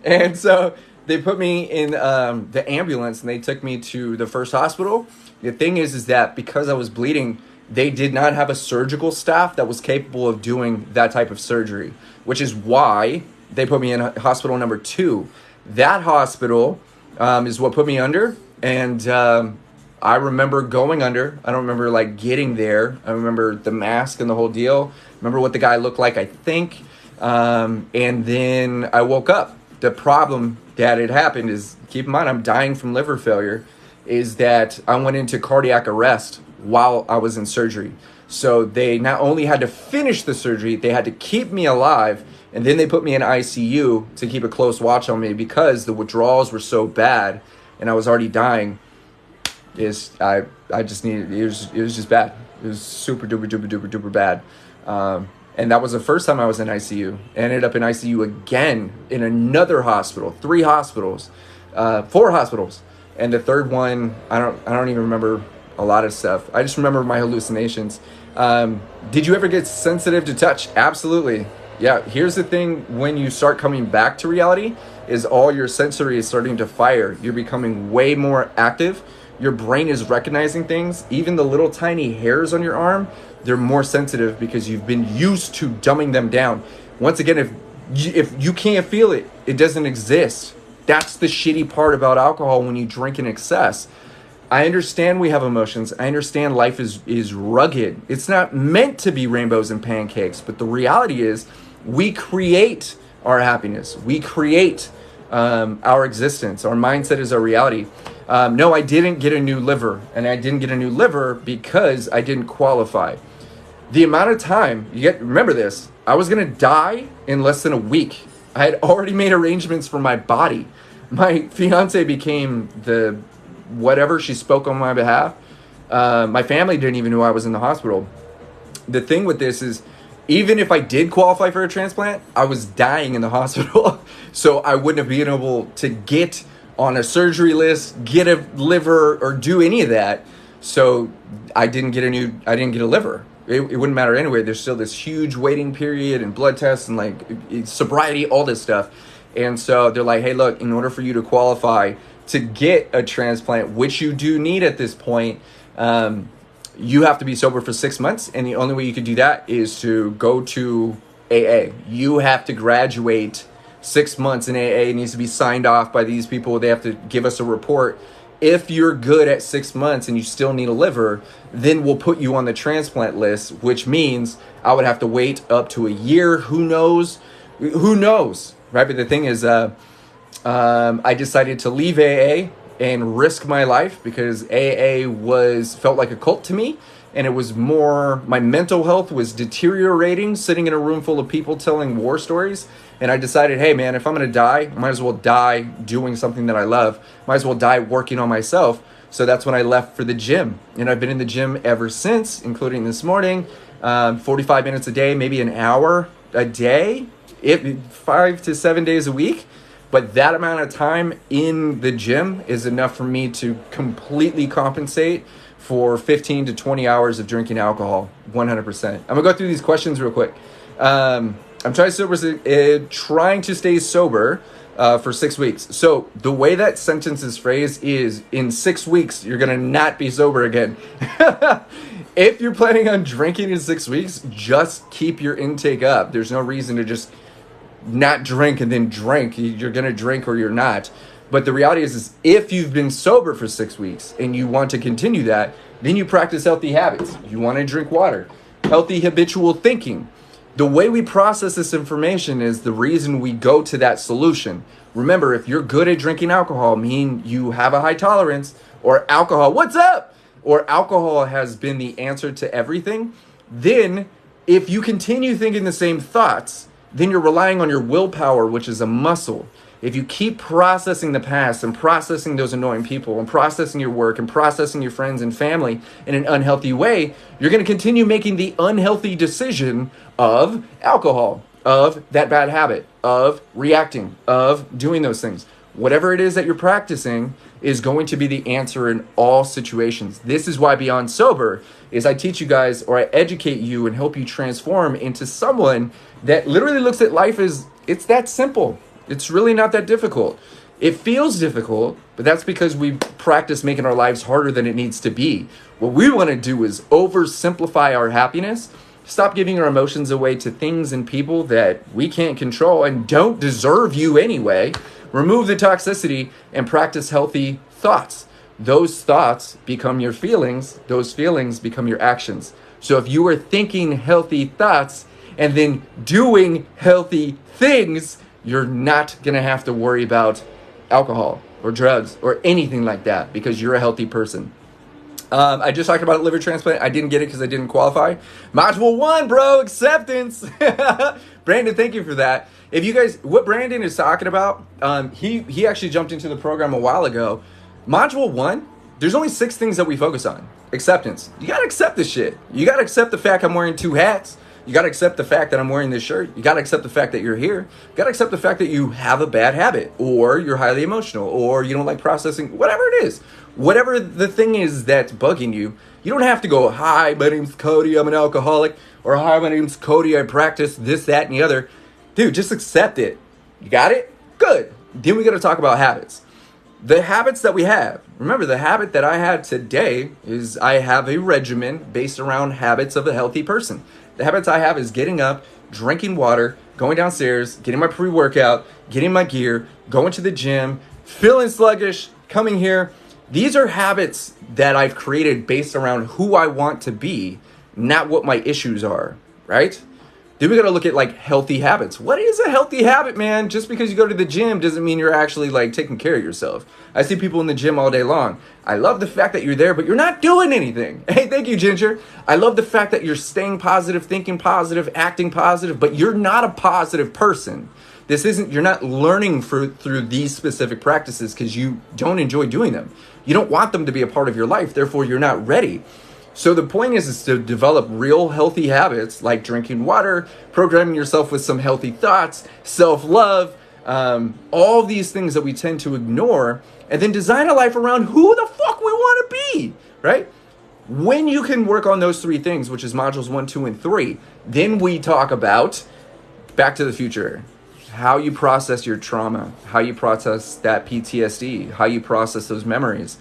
And so they put me in the ambulance, and they took me to the first hospital. The thing is that because I was bleeding, they did not have a surgical staff that was capable of doing that type of surgery, which is why they put me in hospital number 2. That hospital is what put me under, and I remember going under. I don't remember like getting there. I remember the mask and the whole deal. Remember what the guy looked like, I think. And then I woke up. The problem that had happened is, keep in mind, I'm dying from liver failure, is that I went into cardiac arrest while I was in surgery. So they not only had to finish the surgery, they had to keep me alive, and then they put me in ICU to keep a close watch on me because the withdrawals were so bad and I was already dying. I just needed, it was just bad. It was super duper duper duper duper bad. And that was the first time I was in ICU. I ended up in ICU again in another hospital, 3 hospitals, 4 hospitals. And the third one, I don't even remember a lot of stuff. I just remember my hallucinations. Did you ever get sensitive to touch? Absolutely. Yeah, here's the thing, when you start coming back to reality, is all your sensory is starting to fire. You're becoming way more active. Your brain is recognizing things. Even the little tiny hairs on your arm, they're more sensitive because you've been used to dumbing them down. Once again, if you can't feel it, it doesn't exist. That's the shitty part about alcohol when you drink in excess. I understand we have emotions. I understand life is rugged. It's not meant to be rainbows and pancakes, but the reality is we create our happiness. We create our existence. Our mindset is our reality. No, I didn't get a new liver, and I didn't get a new liver because I didn't qualify. The amount of time, remember this, I was going to die in less than a week. I had already made arrangements for my body. My fiance became the whatever, she spoke on my behalf. My family didn't even know I was in the hospital. The thing with this is, even if I did qualify for a transplant, I was dying in the hospital. So I wouldn't have been able to get on a surgery list, get a liver, or do any of that. So I didn't get a liver. It wouldn't matter anyway. There's still this huge waiting period and blood tests and like sobriety, all this stuff. And so they're like, hey, look, in order for you to qualify to get a transplant, which you do need at this point, you have to be sober for 6 months. And the only way you can do that is to go to AA. You have to graduate 6 months in AA. It needs to be signed off by these people. They have to give us a report. If you're good at 6 months and you still need a liver, then we'll put you on the transplant list, which means I would have to wait up to a year. Who knows? Right? But the thing is, I decided to leave AA and risk my life because AA felt like a cult to me. and it was more, my mental health was deteriorating sitting in a room full of people telling war stories. And I decided, hey man, if I'm gonna die, I might as well die doing something that I love. Might as well die working on myself. So that's when I left for the gym. And I've been in the gym ever since, including this morning, 45 minutes a day, maybe an hour a day, 5 to 7 days a week. But that amount of time in the gym is enough for me to completely compensate for 15 to 20 hours of drinking alcohol, 100%. I'm gonna go through these questions real quick. I'm trying to stay sober for 6 weeks. So the way that sentence is phrased is, in 6 weeks, you're gonna not be sober again. If you're planning on drinking in 6 weeks, just keep your intake up. There's no reason to just not drink and then drink. You're gonna drink or you're not. But the reality is if you've been sober for 6 weeks and you want to continue that, then you practice healthy habits. You want to drink water. Healthy habitual thinking. The way we process this information is the reason we go to that solution. Remember, if you're good at drinking alcohol, meaning you have a high tolerance, or alcohol, what's up? Or alcohol has been the answer to everything, then if you continue thinking the same thoughts, then you're relying on your willpower, which is a muscle. If you keep processing the past and processing those annoying people and processing your work and processing your friends and family in an unhealthy way, you're going to continue making the unhealthy decision of alcohol, of that bad habit, of reacting, of doing those things. Whatever it is that you're practicing is going to be the answer in all situations. This is why Beyond Sober is I teach you guys, or I educate you and help you transform into someone that literally looks at life as it's that simple. It's really not that difficult. It feels difficult, but that's because we practice making our lives harder than it needs to be. What we want to do is oversimplify our happiness, stop giving our emotions away to things and people that we can't control and don't deserve you anyway. Remove the toxicity and practice healthy thoughts. Those thoughts become your feelings. Those feelings become your actions. So if you are thinking healthy thoughts and then doing healthy things, you're not going to have to worry about alcohol or drugs or anything like that because you're a healthy person. I just talked about liver transplant. I didn't get it because I didn't qualify. Module 1, bro, acceptance. Brandon, thank you for that. If you guys, what Brandon is talking about, he actually jumped into the program a while ago. Module 1, there's only 6 things that we focus on. Acceptance. You got to accept this shit. You got to accept the fact I'm wearing 2 hats. You got to accept the fact that I'm wearing this shirt. You got to accept the fact that you're here. You got to accept the fact that you have a bad habit, or you're highly emotional, or you don't like processing, whatever it is. Whatever the thing is that's bugging you, you don't have to go, hi, my name's Cody, I'm an alcoholic, or hi, my name's Cody, I practice this, that, and the other. Dude, just accept it. You got it? Good. Then we got to talk about habits. The habits that we have. Remember, the habit that I had today is I have a regimen based around habits of a healthy person. The habits I have is getting up, drinking water, going downstairs, getting my pre-workout, getting my gear, going to the gym, feeling sluggish, coming here. These are habits that I've created based around who I want to be, not what my issues are, right? Then we got to look at like healthy habits. What is a healthy habit, man? Just because you go to the gym doesn't mean you're actually like taking care of yourself. I see people in the gym all day long. I love the fact that you're there, but you're not doing anything. Hey, thank you, Ginger. I love the fact that you're staying positive, thinking positive, acting positive, but you're not a positive person. You're not learning through these specific practices because you don't enjoy doing them. You don't want them to be a part of your life. Therefore, you're not ready. So the point is to develop real healthy habits like drinking water, programming yourself with some healthy thoughts, self-love, all these things that we tend to ignore, and then design a life around who the fuck we want to be, right? When you can work on those 3 things, which is modules 1, 2, and 3, then we talk about Back to the Future. How you process your trauma, how you process that PTSD, how you process those memories.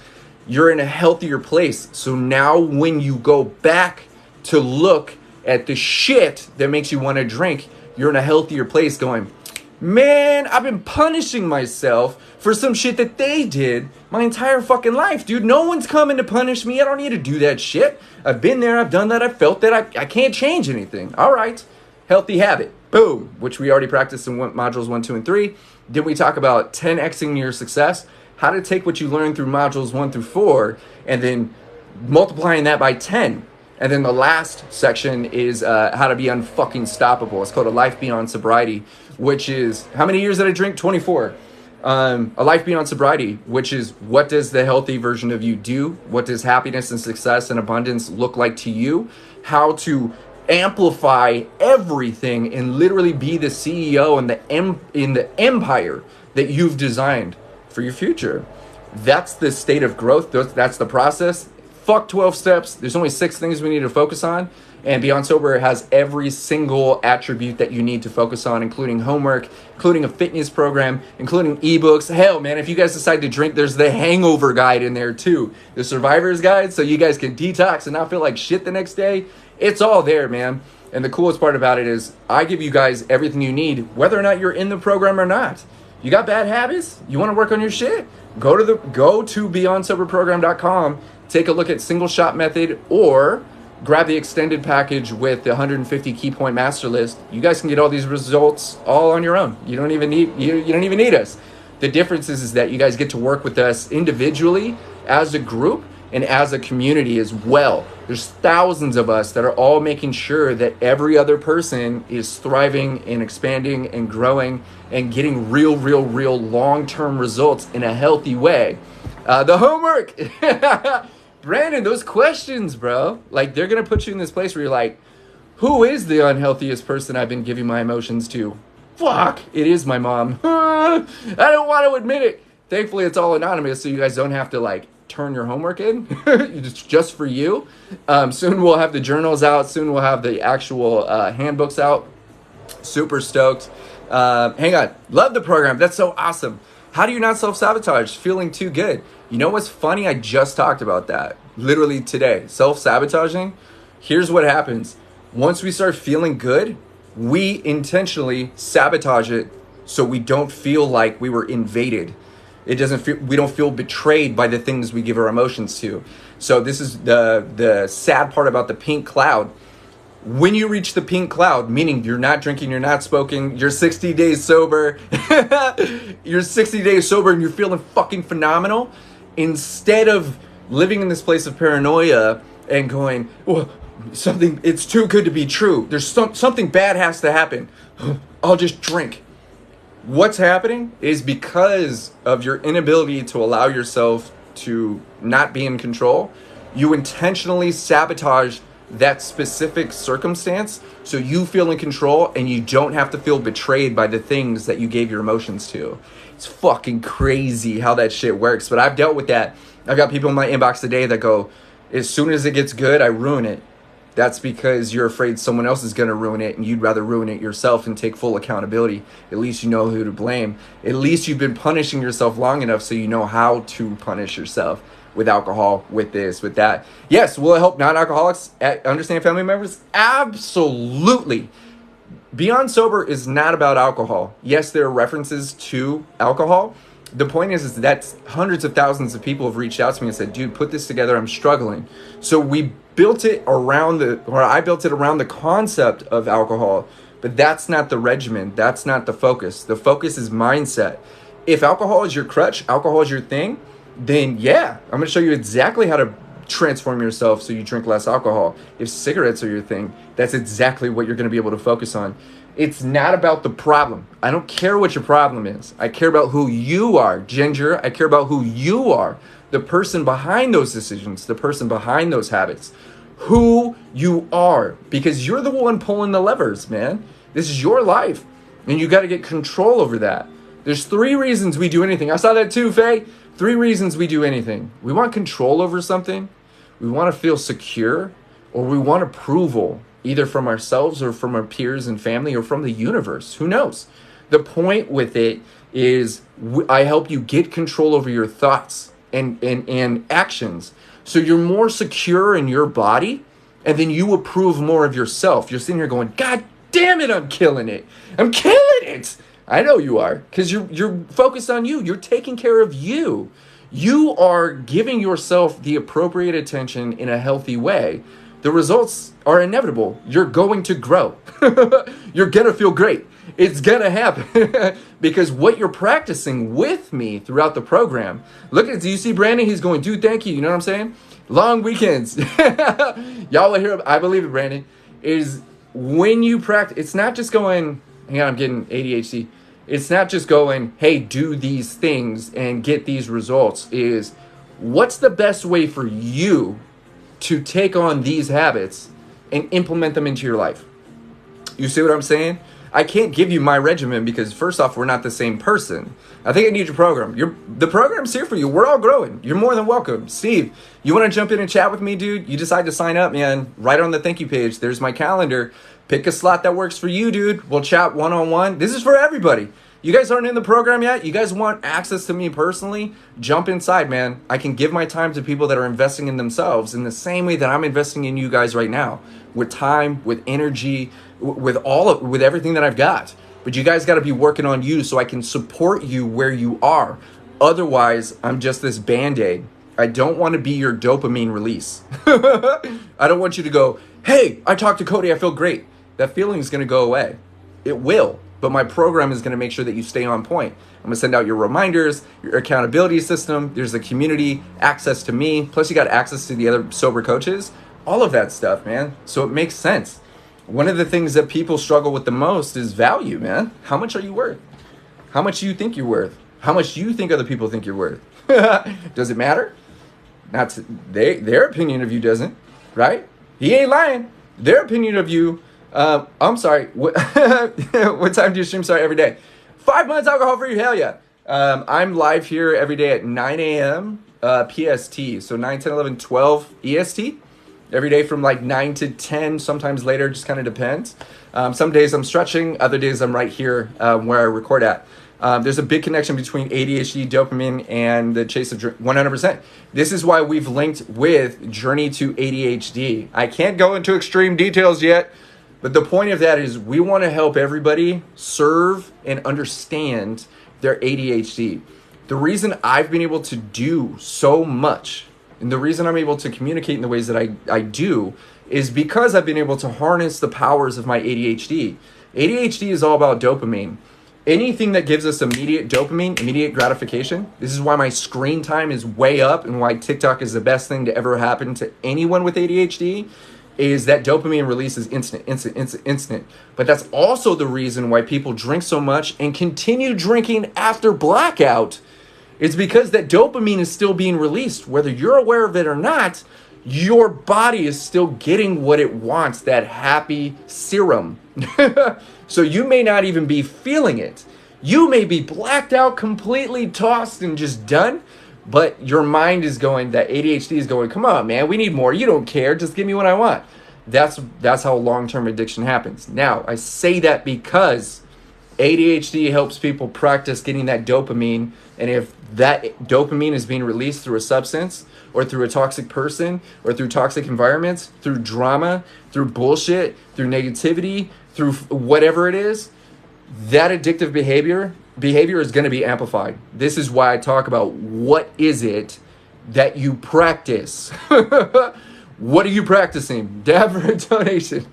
You're in a healthier place. So now when you go back to look at the shit that makes you want to drink, you're in a healthier place going, man, I've been punishing myself for some shit that they did my entire fucking life, dude. No one's coming to punish me. I don't need to do that shit. I've been there. I've done that. I've felt that. I can't change anything. All right. Healthy habit. Boom. Which we already practiced in modules 1, 2, and 3. Then we talk about 10xing your success. How to take what you learned through modules 1 through 4 and then multiplying that by 10. And then the last section is how to be unfucking stoppable. It's called A Life Beyond Sobriety, which is, how many years did I drink? 24. A Life Beyond Sobriety, which is, what does the healthy version of you do? What does happiness and success and abundance look like to you? How to amplify everything and literally be the CEO in the empire that you've designed for your future. That's the state of growth. That's the process. Fuck 12 steps. There's only 6 things we need to focus on. And Beyond Sober has every single attribute that you need to focus on, including homework, including a fitness program, including ebooks. Hell, man, if you guys decide to drink, there's the hangover guide in there too. The survivor's guide, so you guys can detox and not feel like shit the next day. It's all there, man. And the coolest part about it is I give you guys everything you need, whether or not you're in the program or not. You got bad habits? You want to work on your shit? Go to beyondsoberprogram.com. Take a look at single shot method, or grab the extended package with the 150 key point master list. You guys can get all these results all on your own. You don't even need us. The difference is that you guys get to work with us individually, as a group, and as a community as well. There's thousands of us that are all making sure that every other person is thriving and expanding and growing and getting real long-term results in a healthy way. The homework. Brandon, those questions, bro, like, they're going to put you in this place where you're like, who is the unhealthiest person I've been giving my emotions to? Fuck, it is my mom. I don't want to admit it. Thankfully, it's all anonymous, so you guys don't have to, like, turn your homework in. It's just for you. Soon we'll have the journals out. Soon we'll have the actual handbooks out. Super stoked. Hang on. Love the program. That's so awesome. How do you not self-sabotage? Feeling too good. You know what's funny? I just talked about that literally today. Self-sabotaging. Here's what happens. Once we start feeling good, we intentionally sabotage it so we don't feel like we were invaded. We don't feel betrayed by the things we give our emotions to. So this is the sad part about the pink cloud. When you reach the pink cloud, meaning you're not drinking, you're not smoking, you're 60 days sober, you're 60 days sober and you're feeling fucking phenomenal, instead of living in this place of paranoia and going, well, it's too good to be true. There's something bad has to happen. I'll just drink. What's happening is, because of your inability to allow yourself to not be in control, you intentionally sabotage that specific circumstance so you feel in control and you don't have to feel betrayed by the things that you gave your emotions to. It's fucking crazy how that shit works, but I've dealt with that. I've got people in my inbox today that go, as soon as it gets good, I ruin it. That's because you're afraid someone else is going to ruin it and you'd rather ruin it yourself and take full accountability. At least you know who to blame. At least you've been punishing yourself long enough so you know how to punish yourself, with alcohol, with this, with that. Yes, will it help non-alcoholics understand family members? Absolutely. Beyond Sober is not about alcohol. Yes, there are references to alcohol. The point is that hundreds of thousands of people have reached out to me and said, dude, put this together, I'm struggling. So I built it around the concept of alcohol, but that's not the regimen. That's not the focus. The focus is mindset. If alcohol is your crutch, alcohol is your thing, then yeah, I'm going to show you exactly how to transform yourself so you drink less alcohol. If cigarettes are your thing, that's exactly what you're going to be able to focus on. It's not about the problem. I don't care what your problem is. I care about who you are, Ginger. I care about who you are, the person behind those decisions, the person behind those habits, who you are, because you're the one pulling the levers, man. This is your life, and you got to get control over that. There's 3 reasons we do anything. I saw that too, Faye. 3 reasons we do anything. We want control over something, we want to feel secure, or we want approval, either from ourselves or from our peers and family or from the universe. Who knows? The point with it is I help you get control over your thoughts and actions. So you're more secure in your body, and then you approve more of yourself. You're sitting here going, God damn it, I'm killing it. I'm killing it. I know you are, because you're focused on you. You're taking care of you. You are giving yourself the appropriate attention in a healthy way. The results are inevitable. You're going to grow. You're going to feel great. It's going to happen because what you're practicing with me throughout the program. Look at, do you see Brandon? He's going, dude, thank you. You know what I'm saying? Long weekends. Y'all will hear, I believe it, Brandon, is when you practice, it's not just going, hang on, I'm getting ADHD. It's not just going, hey, do these things and get these results. Is what's the best way for you to take on these habits and implement them into your life? You see what I'm saying? I can't give you my regimen because first off, we're not the same person. I think I need your program. The program's here for you. We're all growing. You're more than welcome. Steve, you want to jump in and chat with me, dude? You decide to sign up, man. Right on the thank you page. There's my calendar. Pick a slot that works for you, dude. We'll chat one-on-one. This is for everybody. You guys aren't in the program yet? You guys want access to me personally? Jump inside, man. I can give my time to people that are investing in themselves in the same way that I'm investing in you guys right now. With time, with energy, with everything that I've got. But you guys got to be working on you so I can support you where you are. Otherwise, I'm just this Band-Aid. I don't want to be your dopamine release. I don't want you to go, hey, I talked to Cody, I feel great. That feeling is going to go away. It will. But my program is going to make sure that you stay on point. I'm going to send out your reminders, your accountability system. There's a community, access to me. Plus you got access to the other sober coaches. All of that stuff, man. So it makes sense. One of the things that people struggle with the most is value, man. How much are you worth? How much do you think you're worth? How much do you think other people think you're worth? Does it matter? Their opinion of you doesn't, right? He ain't lying. Their opinion of you, I'm sorry. What time do you stream start every day? 5 months alcohol free, hell yeah. I'm live here every day at 9 a.m. PST, so 9, 10, 11, 12 EST. Every day from like 9 to 10, sometimes later, just kind of depends. Some days I'm stretching, other days I'm right here where I record at. There's a big connection between ADHD, dopamine, and the chase of 100%. This is why we've linked with Journey to ADHD. I can't go into extreme details yet, but the point of that is we want to help everybody serve and understand their ADHD. The reason I've been able to do so much and the reason I'm able to communicate in the ways that I do is because I've been able to harness the powers of my ADHD. ADHD is all about dopamine. Anything that gives us immediate dopamine, immediate gratification, this is why my screen time is way up and why TikTok is the best thing to ever happen to anyone with ADHD, is that dopamine release is instant. But that's also the reason why people drink so much and continue drinking after blackout. It's because that dopamine is still being released. Whether you're aware of it or not, your body is still getting what it wants, that happy serum. So you may not even be feeling it. You may be blacked out, completely tossed and just done, but your mind is going, that ADHD is going, come on, man, we need more. You don't care. Just give me what I want. That's how long-term addiction happens. Now, I say that because ADHD helps people practice getting that dopamine. And if that dopamine is being released through a substance or through a toxic person or through toxic environments, through drama, through bullshit, through negativity, through whatever it is, that addictive behavior is going to be amplified. This is why I talk about what is it that you practice. What are you practicing? Dab for a donation.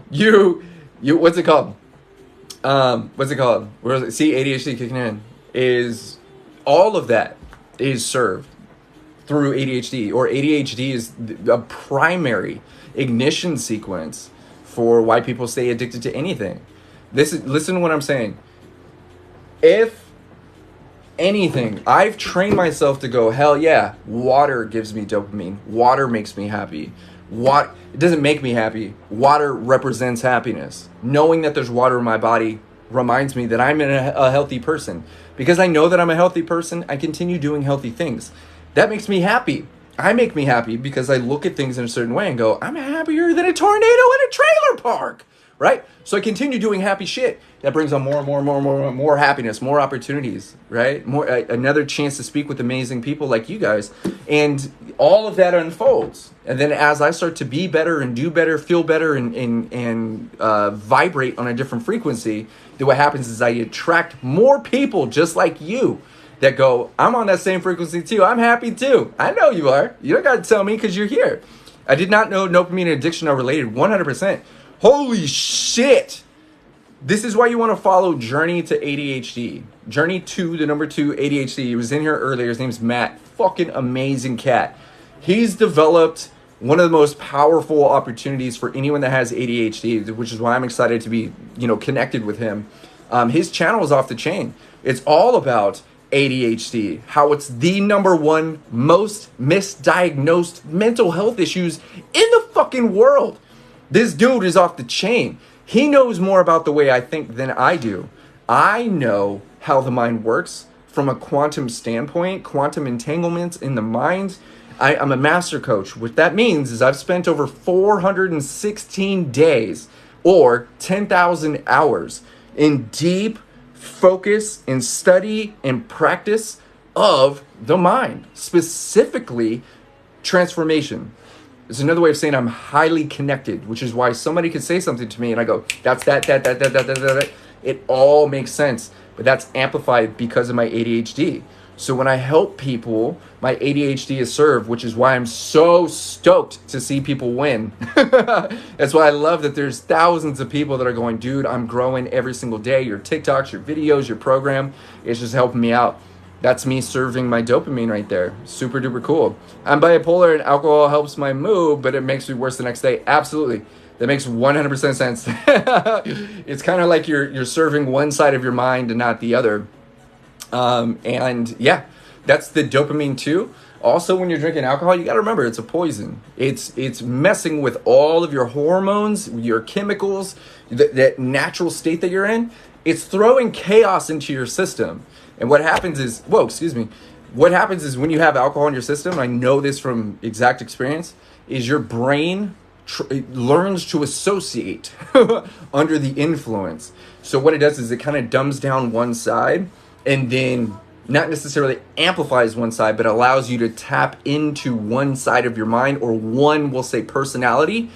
You what's it called? See, ADHD kicking in is all of that is served through ADHD, or ADHD is a primary ignition sequence for why people stay addicted to anything. Listen to what I'm saying. If anything, I've trained myself to go, hell yeah, water gives me dopamine. Water makes me happy. It doesn't make me happy. Water represents happiness. Knowing that there's water in my body reminds me that I'm a healthy person. Because I know that I'm a healthy person, I continue doing healthy things. That makes me happy. I make me happy because I look at things in a certain way and go, I'm happier than a tornado in a trailer park, right? So I continue doing happy shit. That brings on more happiness, more opportunities, right? Another chance to speak with amazing people like you guys. And all of that unfolds. And then as I start to be better and do better, feel better and vibrate on a different frequency, then what happens is I attract more people just like you that go, I'm on that same frequency too. I'm happy too. I know you are. You don't got to tell me because you're here. I did not know dopamine and addiction are related 100%. Holy shit. This is why you want to follow Journey to ADHD. Journey to the number 2 ADHD. He was in here earlier. His name's Matt. Fucking amazing cat. He's developed one of the most powerful opportunities for anyone that has ADHD, which is why I'm excited to be, connected with him. His channel is off the chain. It's all about ADHD, how it's the number one most misdiagnosed mental health issues in the fucking world. This dude is off the chain. He knows more about the way I think than I do. I know how the mind works from a quantum standpoint, quantum entanglements in the mind. I'm a master coach. What that means is I've spent over 416 days or 10,000 hours in deep focus and study and practice of the mind, specifically transformation. It's another way of saying I'm highly connected, which is why somebody could say something to me and I go, that's that. It all makes sense, but that's amplified because of my ADHD. So when I help people, my ADHD is served, which is why I'm so stoked to see people win. That's why I love that there's thousands of people that are going, dude, I'm growing every single day. Your TikToks, your videos, your program, it's just helping me out. That's me serving my dopamine right there. Super duper cool. I'm bipolar and alcohol helps my mood, but it makes me worse the next day. Absolutely. That makes 100% sense. It's kind of like you're serving one side of your mind and not the other. And yeah, that's the dopamine too. Also, when you're drinking alcohol, you got to remember it's a poison. It's messing with all of your hormones, your chemicals, that natural state that you're in. It's throwing chaos into your system. And what happens is, what happens is when you have alcohol in your system, I know this from exact experience, is your brain learns to associate under the influence. So what it does is it kind of dumbs down one side and then not necessarily amplifies one side, but allows you to tap into one side of your mind or one, we'll say, personality.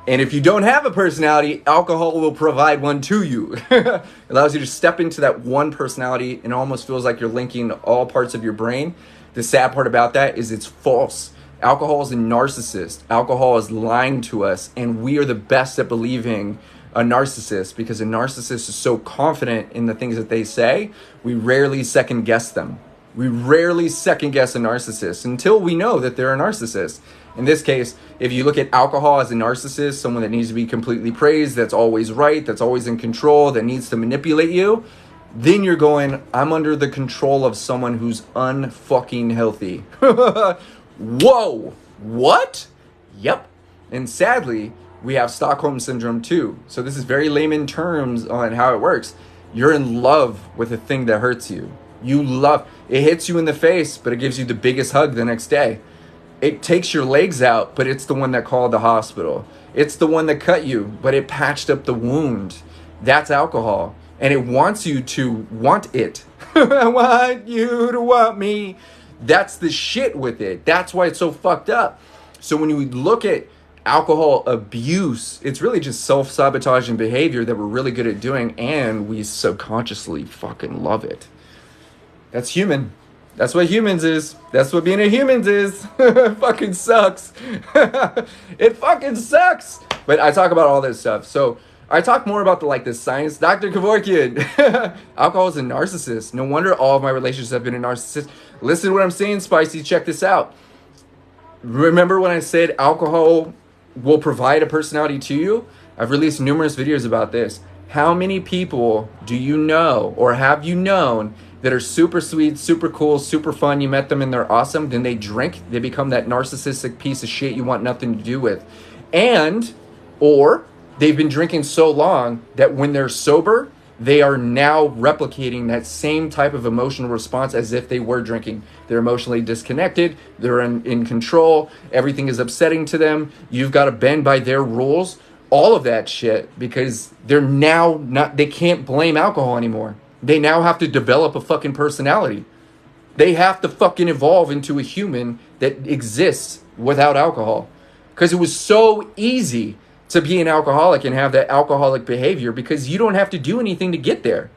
And if you don't have a personality, alcohol will provide one to you. It allows you to step into that one personality and it almost feels like you're linking all parts of your brain. The sad part about that is it's false. Alcohol is a narcissist. Alcohol is lying to us, and we are the best at believing a narcissist because a narcissist is so confident in the things that they say, we rarely second guess them. We rarely second guess a narcissist until we know that they're a narcissist. In this case, if you look at alcohol as a narcissist, someone that needs to be completely praised, that's always right, that's always in control, that needs to manipulate you, then you're going, I'm under the control of someone who's unfucking healthy. Whoa, what? Yep. And sadly, we have Stockholm Syndrome too. So this is very layman terms on how it works. You're in love with a thing that hurts you. It hits you in the face, but it gives you the biggest hug the next day. It takes your legs out, but it's the one that called the hospital. It's the one that cut you, but it patched up the wound. That's alcohol. And it wants you to want it. I want you to want me. That's the shit with it. That's why it's so fucked up. So when you look at alcohol abuse, it's really just self-sabotaging behavior that we're really good at doing, and we subconsciously fucking love it. That's human. That's what humans is. That's what being a humans is. It fucking sucks. It fucking sucks. But I talk about all this stuff. So I talk more about the science. Dr. Kevorkian. Alcohol is a narcissist. No wonder all of my relationships have been a narcissist. Listen to what I'm saying, Spicy. Check this out. Remember when I said alcohol will provide a personality to you? I've released numerous videos about this. How many people do you know or have you known that are super sweet, super cool, super fun? You met them and they're awesome. Then they drink. They become that narcissistic piece of shit you want nothing to do with. Or they've been drinking so long that when they're sober, they are now replicating that same type of emotional response as if they were drinking. They're emotionally disconnected. They're in control. Everything is upsetting to them. You've got to bend by their rules. All of that shit, because they can't blame alcohol anymore. They now have to develop a fucking personality. They have to fucking evolve into a human that exists without alcohol. Because it was so easy to be an alcoholic and have that alcoholic behavior because you don't have to do anything to get there.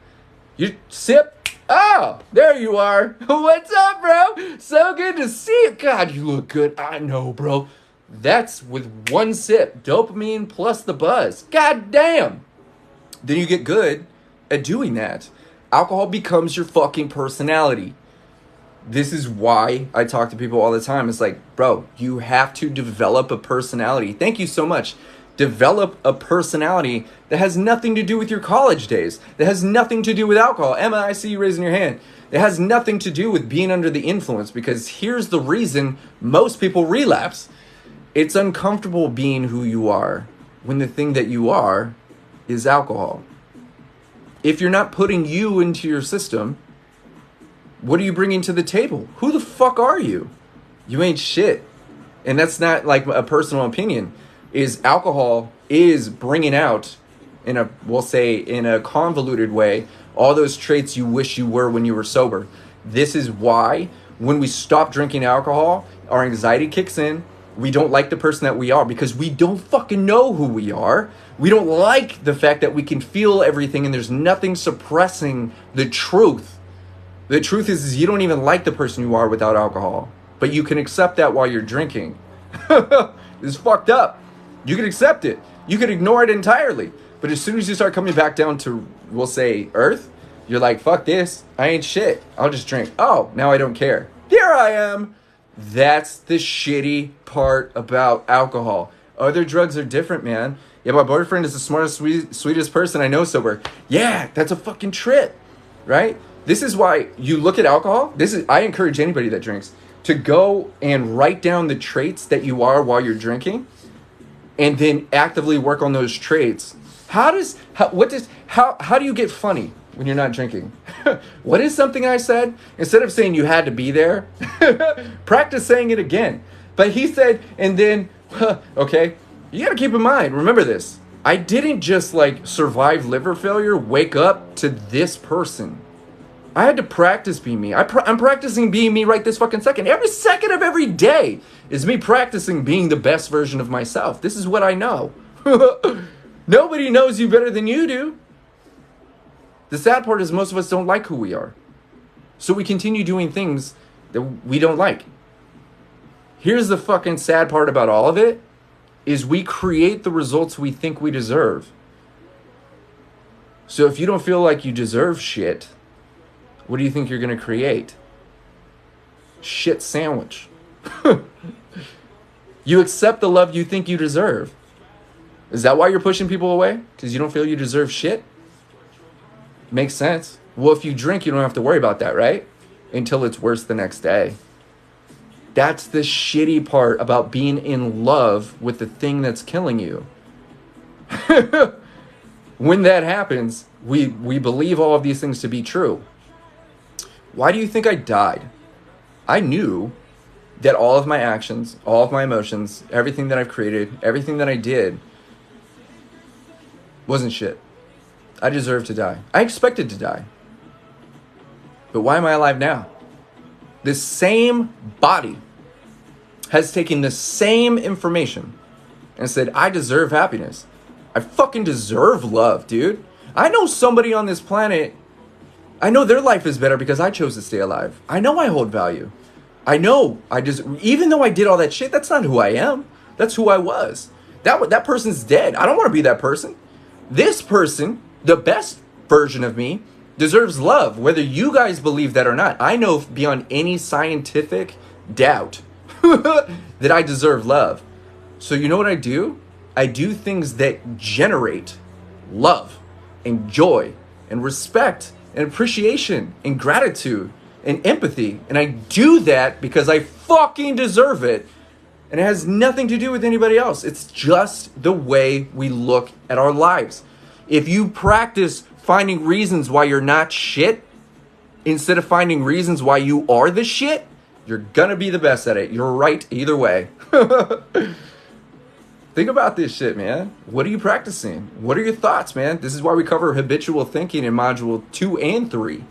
You sip. Oh, there you are. What's up, bro? So good to see you. God, you look good. I know, bro. That's with one sip. Dopamine plus the buzz. God damn. Then you get good at doing that. Alcohol becomes your fucking personality. This is why I talk to people all the time. It's like, bro, you have to develop a personality. Thank you so much. Develop a personality that has nothing to do with your college days, that has nothing to do with alcohol. Emma, I see you raising your hand. It has nothing to do with being under the influence, because here's the reason most people relapse. It's uncomfortable being who you are when the thing that you are is alcohol. If you're not putting you into your system, what are you bringing to the table? Who the fuck are you? You ain't shit. And that's not like a personal opinion. Is alcohol is bringing out, we'll say in a convoluted way, all those traits you wish you were when you were sober. This is why when we stop drinking alcohol, our anxiety kicks in. We don't like the person that we are because we don't fucking know who we are. We don't like the fact that we can feel everything and there's nothing suppressing the truth. The truth is you don't even like the person you are without alcohol, but you can accept that while you're drinking. It's fucked up. You can accept it. You can ignore it entirely. But as soon as you start coming back down to, we'll say, earth, you're like, fuck this. I ain't shit. I'll just drink. Oh, now I don't care. Here I am. That's the shitty part about alcohol. Other drugs are different, man. Yeah, my boyfriend is the smartest, sweetest person I know sober. Yeah, that's a fucking trip, right? This is why you look at alcohol. I encourage anybody that drinks to go and write down the traits that you are while you're drinking, and then actively work on those traits. How do you get funny when you're not drinking? What is something I said? Instead of saying you had to be there, practice saying it again. But he said, and then, okay, you got to keep in mind, remember this. I didn't just like survive liver failure, wake up to this person. I had to practice being me. I'm practicing being me right this fucking second. Every second of every day is me practicing being the best version of myself. This is what I know. Nobody knows you better than you do. The sad part is most of us don't like who we are. So we continue doing things that we don't like. Here's the fucking sad part about all of it, is we create the results we think we deserve. So if you don't feel like you deserve shit, what do you think you're going to create? Shit sandwich. You accept the love you think you deserve. Is that why you're pushing people away? Because you don't feel you deserve shit? Makes sense. Well, if you drink, you don't have to worry about that, right? Until it's worse the next day. That's the shitty part about being in love with the thing that's killing you. When that happens, we believe all of these things to be true. Why do you think I died? I knew that all of my actions, all of my emotions, everything that I've created, everything that I did wasn't shit. I deserved to die. I expected to die. But why am I alive now? This same body has taken the same information and said, I deserve happiness. I fucking deserve love, dude. I know somebody on this planet, I know their life is better because I chose to stay alive. I know I hold value. I know even though I did all that shit, that's not who I am. That's who I was. That person's dead. I don't want to be that person. This person, the best version of me, deserves love, whether you guys believe that or not. I know beyond any scientific doubt that I deserve love. So you know what I do? I do things that generate love and joy and respect and appreciation and gratitude and empathy. And I do that because I fucking deserve it. And it has nothing to do with anybody else. It's just the way we look at our lives. If you practice finding reasons why you're not shit, instead of finding reasons why you are the shit, you're gonna be the best at it. You're right either way. Think about this shit, man. What are you practicing? What are your thoughts, man? This is why we cover habitual thinking in module 2 and 3.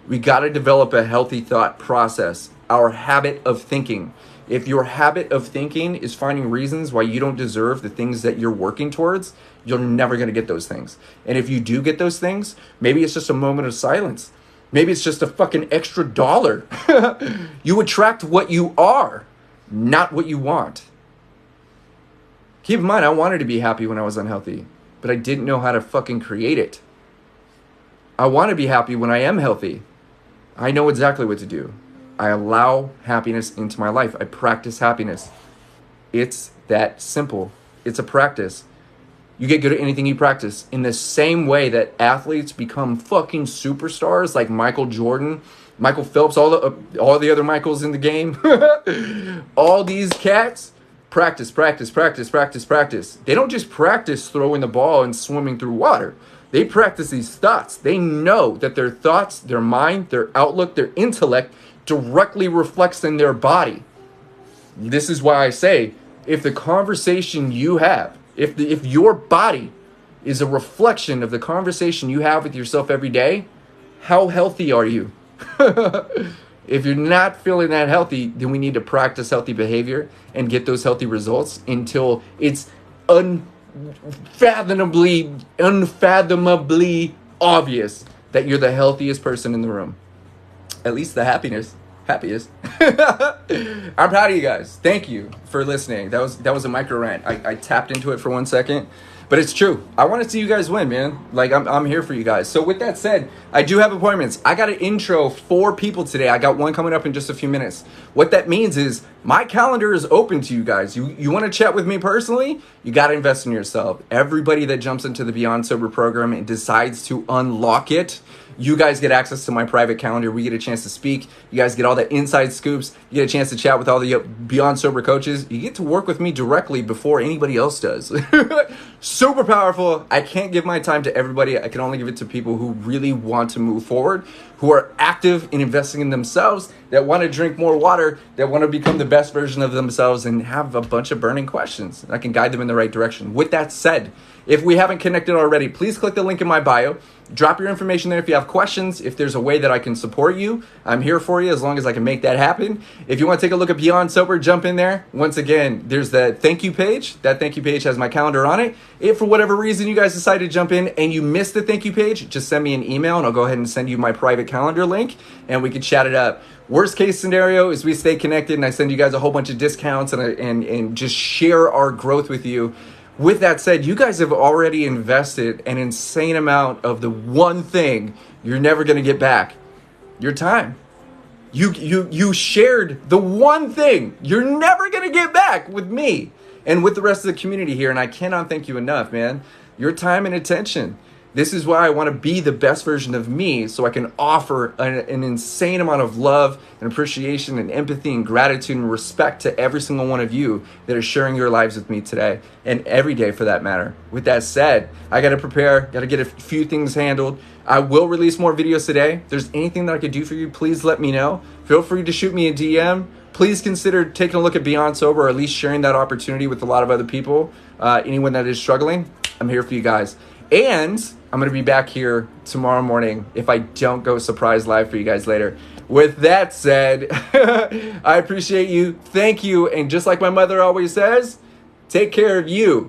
We gotta develop a healthy thought process, our habit of thinking. If your habit of thinking is finding reasons why you don't deserve the things that you're working towards, you're never going to get those things. And if you do get those things, maybe it's just a moment of silence. Maybe it's just a fucking extra dollar. You attract what you are, not what you want. Keep in mind, I wanted to be happy when I was unhealthy, but I didn't know how to fucking create it. I want to be happy when I am healthy. I know exactly what to do. I allow happiness into my life. I practice happiness. It's that simple. It's a practice. You get good at anything you practice. In the same way that athletes become fucking superstars like Michael Jordan, Michael Phelps, all the other Michaels in the game, all these cats practice. They don't just practice throwing the ball and swimming through water. They practice these thoughts. They know that their thoughts, their mind, their outlook, their intellect directly reflects in their body. This is why I say, if the conversation you have, if your body is a reflection of the conversation you have with yourself every day, how healthy are you? If you're not feeling that healthy, then we need to practice healthy behavior and get those healthy results until it's unfathomably obvious that you're the healthiest person in the room. At least the happiest. I'm proud of you guys. Thank you for listening. That was a micro rant. I tapped into it for 1 second, but it's true. I want to see you guys win, man. Like I'm here for you guys. So with that said, I do have appointments. I got an intro 4 people today. I got one coming up in just a few minutes. What that means is my calendar is open to you guys. You want to chat with me personally? You got to invest in yourself. Everybody that jumps into the Beyond Sober program and decides to unlock it, you guys get access to my private calendar. We get a chance to speak. You guys get all the inside scoops. You get a chance to chat with all the Beyond Sober coaches. You get to work with me directly before anybody else does. Super powerful. I can't give my time to everybody. I can only give it to people who really want to move forward, who are active in investing in themselves, that want to drink more water, that want to become the best version of themselves and have a bunch of burning questions. I can guide them in the right direction. With that said, if we haven't connected already, please click the link in my bio. Drop your information there if you have questions. If there's a way that I can support you, I'm here for you as long as I can make that happen. If you want to take a look at Beyond Sober, jump in there. Once again, there's the thank you page. That thank you page has my calendar on it. If for whatever reason you guys decide to jump in and you missed the thank you page, just send me an email and I'll go ahead and send you my private calendar link and we can chat it up. Worst case scenario is we stay connected and I send you guys a whole bunch of discounts and just share our growth with you. With that said, you guys have already invested an insane amount of the one thing you're never going to get back, your time. You shared the one thing you're never going to get back with me and with the rest of the community here, and I cannot thank you enough, man. Your time and attention. This is why I want to be the best version of me so I can offer an insane amount of love and appreciation and empathy and gratitude and respect to every single one of you that are sharing your lives with me today and every day for that matter. With that said, I got to prepare, got to get a few things handled. I will release more videos today. If there's anything that I could do for you, please let me know. Feel free to shoot me a DM. Please consider taking a look at Beyond Sober or at least sharing that opportunity with a lot of other people. Anyone that is struggling, I'm here for you guys. And I'm going to be back here tomorrow morning if I don't go surprise live for you guys later. With that said, I appreciate you. Thank you. And just like my mother always says, take care of you.